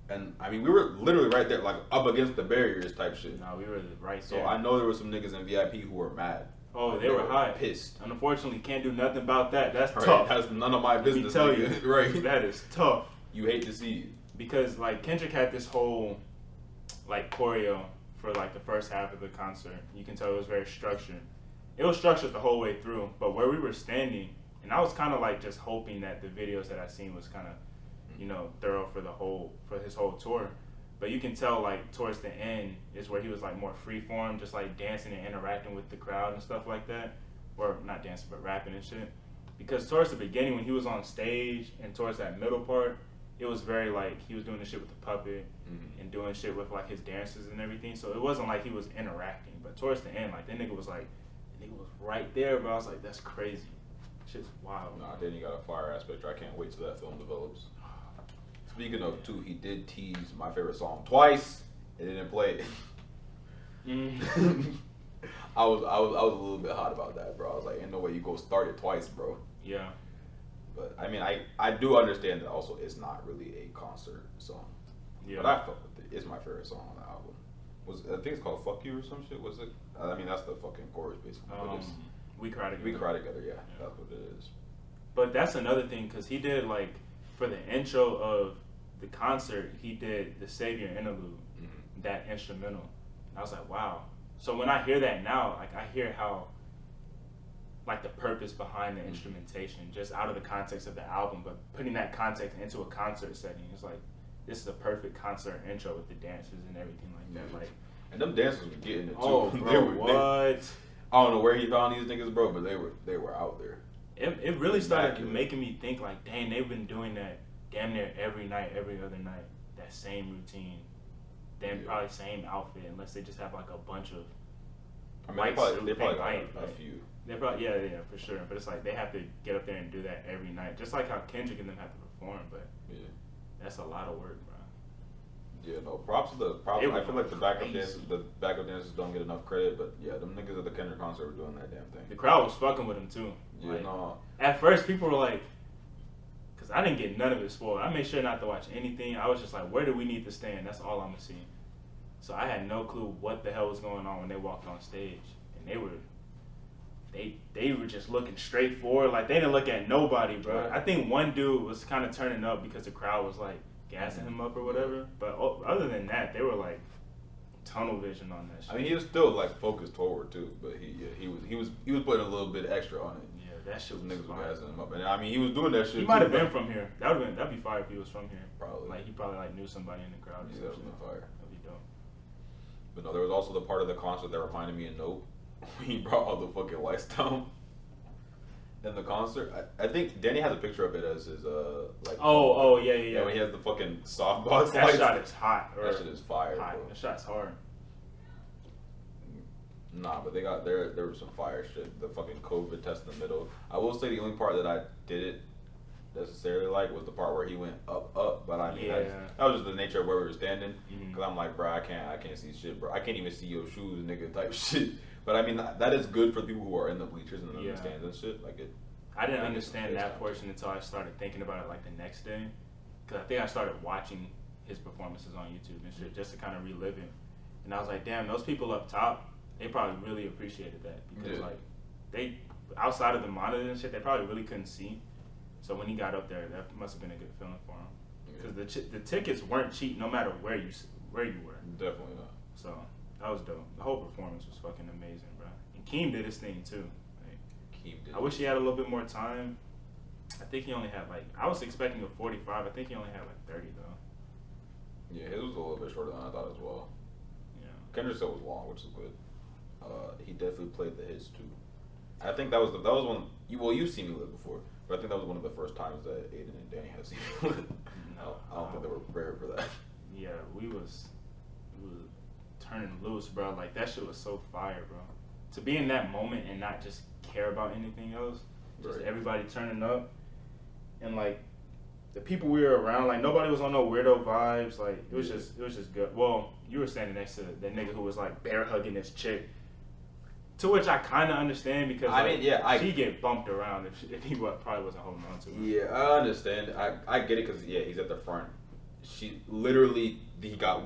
And I mean, we were literally right there, like up against the barriers type shit. No, we were right so there. I know there were some niggas in VIP who were mad. Oh, they were high. Pissed. And unfortunately, can't do nothing about that. That's Right, tough. that's none of my business. Let me tell nigga. you, Right. That is tough. You hate to see it. Because, like, Kendrick had this whole, like, choreo for, like, the first half of the concert. You can tell it was very structured. It was structured the whole way through. But where we were standing, and I was kind of, like, just hoping that the videos that I seen was kind of, you know, thorough for his whole tour. But you can tell, like, towards the end is where he was, like, more freeform, just, like, dancing and interacting with the crowd and stuff like that. Or, not dancing, but rapping and shit. Because towards the beginning, when he was on stage and towards that middle part, it was very, like, he was doing the shit with the puppet and doing shit with, like, his dances and everything. So it wasn't like he was interacting. But towards the end, like, that nigga was, like, right there, bro. I was like, that's crazy. Shit's wild. Nah, then you got a fire aspect. I can't wait till that film develops. Speaking of, too, he did tease my favorite song twice. And didn't play it. I was a little bit hot about that, bro. I was like, ain't no way you go start it twice, bro. Yeah. But I mean, I do understand that also it's not really a concert song. Yeah. But I fuck with it. It's my favorite song on the album. I think it's called "Fuck You" or some shit. Was it? I mean, that's the fucking chorus basically. We Cry Together. We Cry Together. Yeah, that's what it is. But that's another thing, because he did, like, for the intro of the concert, he did the Savior interlude, that instrumental. And I was like, wow. So when I hear that now, like, I hear how, like, the purpose behind the instrumentation, just out of the context of the album, but putting that context into a concert setting, it's like, this is a perfect concert intro with the dances and everything like that. Like, and them dancers were getting it too. Oh, bro, what? I don't know where he found these niggas, bro, but they were out there. It really started making me think, like, dang, they've been doing that damn near every night, every other night, that same routine. Then probably same outfit, unless they just have, like, a bunch of they probably got a few. They probably, yeah, for sure. But it's like they have to get up there and do that every night, just like how Kendrick and them have to perform. But that's a lot of work, bro. Yeah, no, props. I feel like the backup dancers don't get enough credit, but yeah, them niggas at the Kendrick concert were doing that damn thing. The crowd was fucking with him too. Yeah, like, no. At first, people were like, because I didn't get none of it spoiled. I made sure not to watch anything. I was just like, where do we need to stand? That's all I'm gonna see. So I had no clue what the hell was going on when they walked on stage, and they were just looking straight forward, like they didn't look at nobody, bro. Right. I think one dude was kind of turning up because the crowd was like gassing him up or whatever. But other than that, they were like tunnel vision on that shit. I mean, he was still like focused forward too, but he was putting a little bit extra on it. Yeah, that shit was niggas were gassing him up, and I mean, he was doing that shit. He might have been from here. That'd be fire if he was from here. Probably. Like he probably like knew somebody in the crowd. Yeah, that would be fire. That'd be dope. But no, there was also the part of the concert that reminded me of Nope. He brought all the fucking lights down. in the concert. I think Danny has a picture of it as his like. Yeah. When he has the fucking softbox. That lights. shot is hot. That shit is fire. Bro. That shot's hard. Nah, but there was some fire shit. The fucking COVID test in the middle. I will say the only part that I didn't necessarily like was the part where he went up. But I mean, that was just the nature of where we were standing. Cause I'm like, bro, I can't see shit, bro. I can't even see your shoes, nigga, type shit. But I mean, that is good for people who are in the bleachers and in the stands and shit. Like it. I didn't understand that portion until I started thinking about it like the next day. Cause I think I started watching his performances on YouTube and shit just to kind of relive it. And I was like, damn, those people up top, they probably really appreciated that because like they outside of the monitor and shit, they probably really couldn't see. So when he got up there, that must have been a good feeling for him. Because the tickets weren't cheap, no matter where you were. Definitely not. So that was dope. The whole performance was fucking amazing, bro. And Keem did his thing too. Like, Keem did. I wish he had a little bit more time. I think he only had I was expecting a 45. I think he only had 30 though. Yeah, his was a little bit shorter than I thought as well. Yeah. Kendrick's set was long, which is good. He definitely played the hits too. I think that was one. You've seen me live before, but I think that was one of the first times that Aiden and Danny had seen me live. No, I don't think they were prepared for that. Yeah, we was turning loose, bro. Like that shit was so fire, bro. To be in that moment and not just care about anything else, just everybody turning up, and like the people we were around, like nobody was on no weirdo vibes. Like it was just good. Well, you were standing next to that nigga who was like bear hugging this chick. To which I kind of understand because she get bumped around if he probably wasn't holding on to her. Yeah, I understand. I get it because he's at the front. He got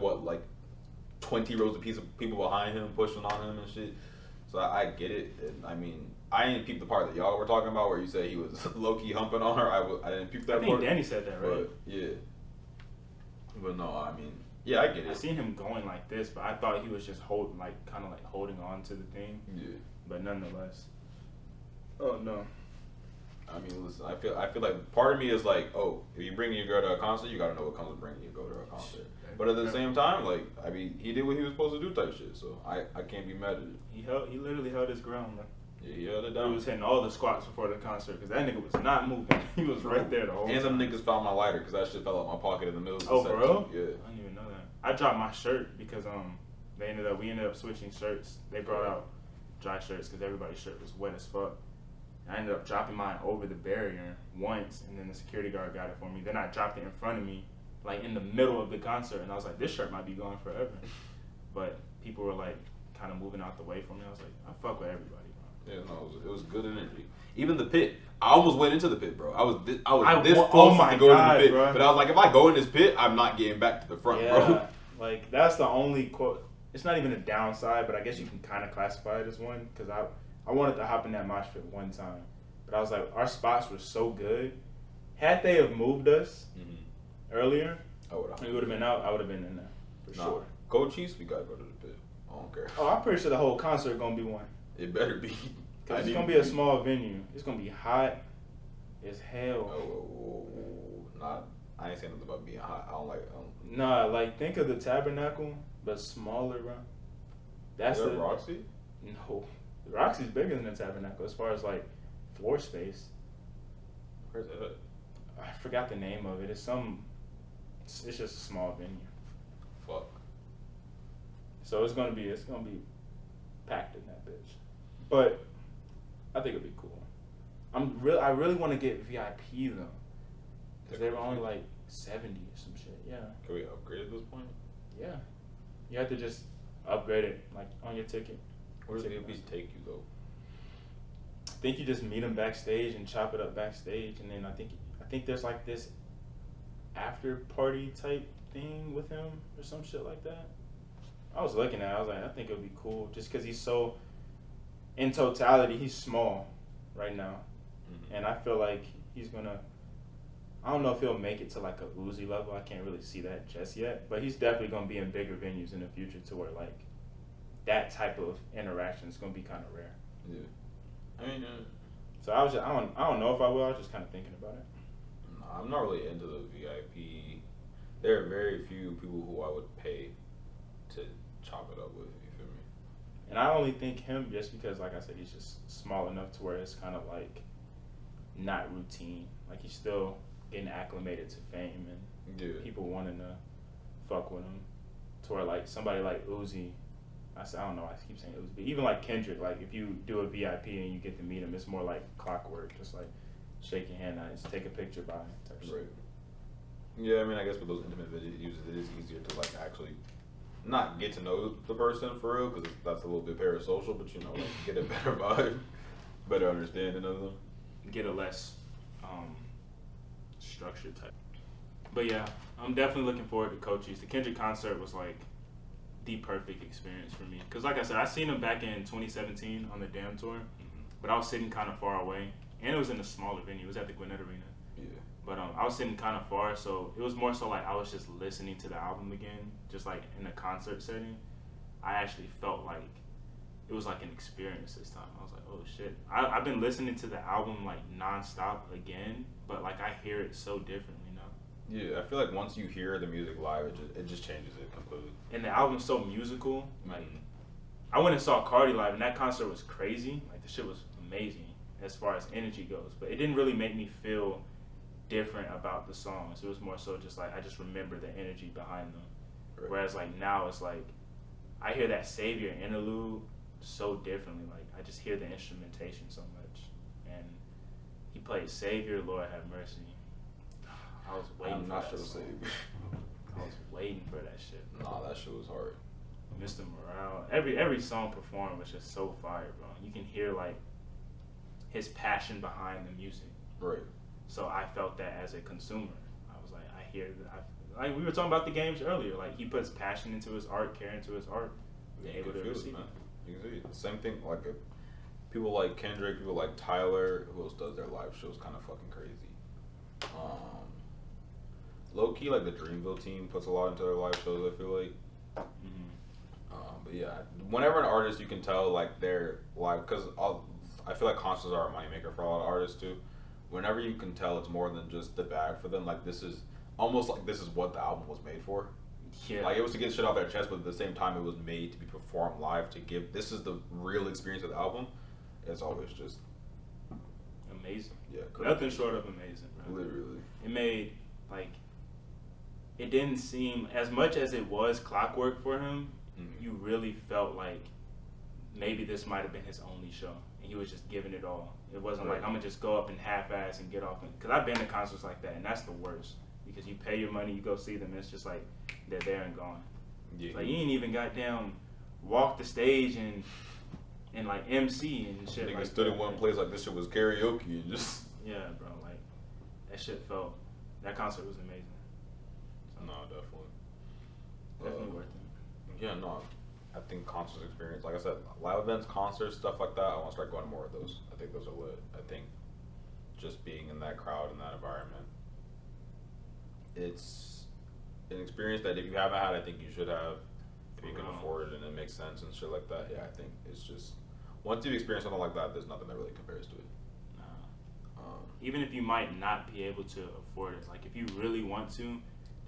20 rows of people behind him pushing on him and shit. So I get it. And I mean, I didn't peep the part that y'all were talking about where you say he was low-key humping on her. I didn't peep that part. I think Danny said that, right? But no, I mean, yeah, I get it. I seen him going like this, but I thought he was just holding on to the thing. Yeah. But nonetheless. Oh no. I mean, listen, I feel like part of me is like, oh, if you bring your girl to a concert, you gotta know what comes with bringing your girl to a concert. But at the same time, like, I mean, he did what he was supposed to do type shit, so I can't be mad at it. He literally held his ground, man. Yeah, he held it down. He was hitting all the squats before the concert because that nigga was not moving. He was right there the whole time. And them niggas found my lighter because that shit fell out my pocket in the middle of the set. Oh, for real? Yeah. I didn't even know that. I dropped my shirt because we ended up switching shirts. They brought out dry shirts because everybody's shirt was wet as fuck. I ended up dropping mine over the barrier once, and then the security guard got it for me. Then I dropped it in front of me, like in the middle of the concert, and I was like, this shirt might be gone forever. But people were like kind of moving out the way from me. I was like, I fuck with everybody. Yeah, no, it was good energy. Even the pit, I almost went into the pit, bro. I was this close to go to the pit, bro. But I was like, if I go in this pit, I'm not getting back to the front, bro. Like that's the only quote. It's not even a downside, but I guess you can kind of classify it as one because I wanted to hop in that mosh pit one time, but I was like, our spots were so good. Had they have moved us earlier, we would have been out. I would have been in there for sure. Cold Chiefs, we gotta go to the pit. I don't care. Oh, I'm pretty sure the whole concert gonna be one. It better be. Cause it's gonna be a small venue. It's gonna be hot as hell. I ain't saying nothing about being hot. I don't like. Nah, like think of the Tabernacle, but smaller, bro. That's the Roxy. No, the Roxy's bigger than the Tabernacle as far as like floor space. Where's that? I forgot the name of it. It's just a small venue. Fuck. So it's gonna be packed in that bitch. But I think it'll be cool. I really want to get VIP though, because they were only like 70 or some shit. Yeah. Can we upgrade at this point? Yeah. You have to just upgrade it like on your ticket. Where does VIP take you though? I think you just meet them backstage and chop it up backstage, and then I think there's like this after party type thing with him or some shit like that. I was looking at it, I was like, I think it would be cool just because he's so, in totality, he's small right now. And I feel like he's gonna, I don't know if he'll make it to like a Uzi level. I can't really see that just yet, but he's definitely gonna be in bigger venues in the future to where like that type of interaction is gonna be kind of rare. Yeah. I mean, so I don't know if I will. I was just kind of thinking about it. No, I'm not really into the VIP. There are very few people who I would pay to chop it up with. You feel me? And I only think him just because, like I said, he's just small enough to where it's kind of like not routine. Like he's still getting acclimated to fame and people wanting to fuck with him. To where like somebody like Uzi, I don't know, I keep saying Uzi, but even like Kendrick, like if you do a VIP and you get to meet him, it's more like clockwork, just like shake your hand, just take a picture by type shit. Right. Yeah, I mean, I guess with those intimate videos, it is easier to like actually not get to know the person for real, because that's a little bit parasocial, but you know, like get a better vibe, better understanding of them. Get a less structured type. But yeah, I'm definitely looking forward to Cochise. The Kendrick concert was like the perfect experience for me. Because like I said, I seen him back in 2017 on the Damn Tour, but I was sitting kind of far away. And it was in a smaller venue. It was at the Gwinnett Arena. Yeah. But I was sitting kind of far, so it was more so like I was just listening to the album again, just like in a concert setting. I actually felt like it was like an experience this time. I was like, oh shit. I've been listening to the album like nonstop again, but like I hear it so differently now. Yeah, I feel like once you hear the music live, it just changes it completely. And the album's so musical. Like, I went and saw Cardi live, and that concert was crazy. Like, the shit was amazing as far as energy goes, but it didn't really make me feel different about the songs. It was more so just like I just remember the energy behind them. Right. Whereas like now it's like I hear that Savior interlude so differently. Like I just hear the instrumentation so much, and he played Savior, Lord Have Mercy. I was waiting for that song. I was waiting for that shit. Nah, that shit was hard. Mr. Morale, every song performed was just so fire, bro. You can hear like his passion behind the music. Right. So I felt that as a consumer. I was like, I hear that. Like we were talking about the games earlier. Like he puts passion into his art, care into his art. Yeah, able to receive it. You can see it. The same thing. Like people like Kendrick, people like Tyler, who else does their live shows kind of fucking crazy. Low key, like the Dreamville team puts a lot into their live shows. I feel like. But yeah, whenever an artist, you can tell like their live, because I feel like concerts are a moneymaker for a lot of artists too. Whenever you can tell it's more than just the bag for them, like this is almost like this is what the album was made for. Yeah. Like it was to get shit off their chest, but at the same time it was made to be performed live to give, this is the real experience of the album. It's always just amazing. Yeah. Nothing short of amazing, bro. Literally. It made like, it didn't seem, as much as it was clockwork for him, you really felt like maybe this might have been his only show. And he was just giving it all. It wasn't like, I'm going to just go up and half-ass and get off. Because I've been to concerts like that, and that's the worst. Because you pay your money, you go see them, and it's just like, they're there and gone. Yeah. Like, you ain't even goddamn walk the stage and like MC and shit. Nigga like stood that. in one place like this shit was karaoke and just... Yeah, bro, like, that shit felt, that concert was amazing. So, no, definitely. Definitely worth it. Yeah, no, I think concerts experience, like I said, live events, concerts, stuff like that, I want to start going to more of those. I think those are lit. I think just being in that crowd, in that environment, it's an experience that if you haven't had, I think you should have. If you can afford it and it makes sense and shit like that, yeah, I think it's just, once you've experienced something like that, there's nothing that really compares to it. Even if you might not be able to afford it, like if you really want to,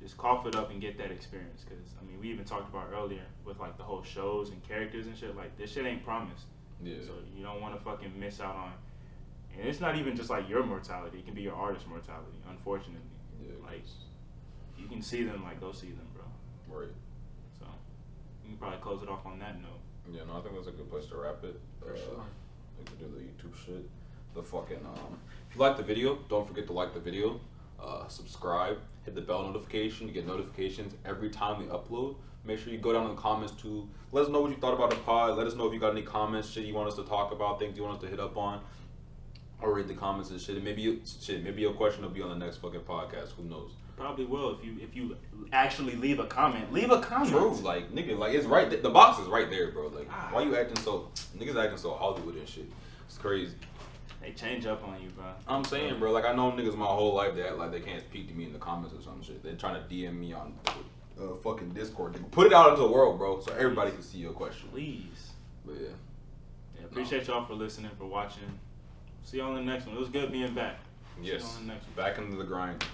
just cough it up and get that experience. Because I mean, we even talked about earlier with like the whole shows and characters and shit. Like this shit ain't promised. Yeah. So you don't want to fucking miss out on. And it's not even just like your mortality. It can be your artist's mortality. Unfortunately. Yeah. Like you can see them. Like go see them, bro. Right. So you can probably close it off on that note. Yeah. No, I think that's a good place to wrap it. For sure. We can do the YouTube shit. The fucking if you like the video, don't forget to like the video. Subscribe, hit the bell notification, you get notifications every time we upload. Make sure you go down in the comments to let us know what you thought about the pod. Let us know if you got any comments, shit you want us to talk about, things you want us to hit up on, or read the comments and shit. And maybe your question will be on the next fucking podcast. Who knows? Probably will if you actually leave a comment. Leave a comment. True, like nigga, like it's right there. The box is right there, bro. Like why you acting so niggas acting so Hollywood and shit? It's crazy. They change up on you, bro. I'm saying, bro, like I know niggas my whole life that like they can't speak to me in the comments or some shit. They're trying to DM me on fucking Discord. Put it out into the world, bro, so everybody can see your question. Please. But yeah. Yeah, appreciate y'all for listening, for watching. See you on the next one. It was good being back. Yes. See you on the next one. Back into the grind. That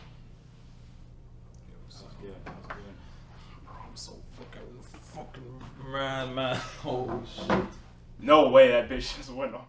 was good. That was good. Bro, I'm so fucking man. Oh shit. No way that bitch just went off.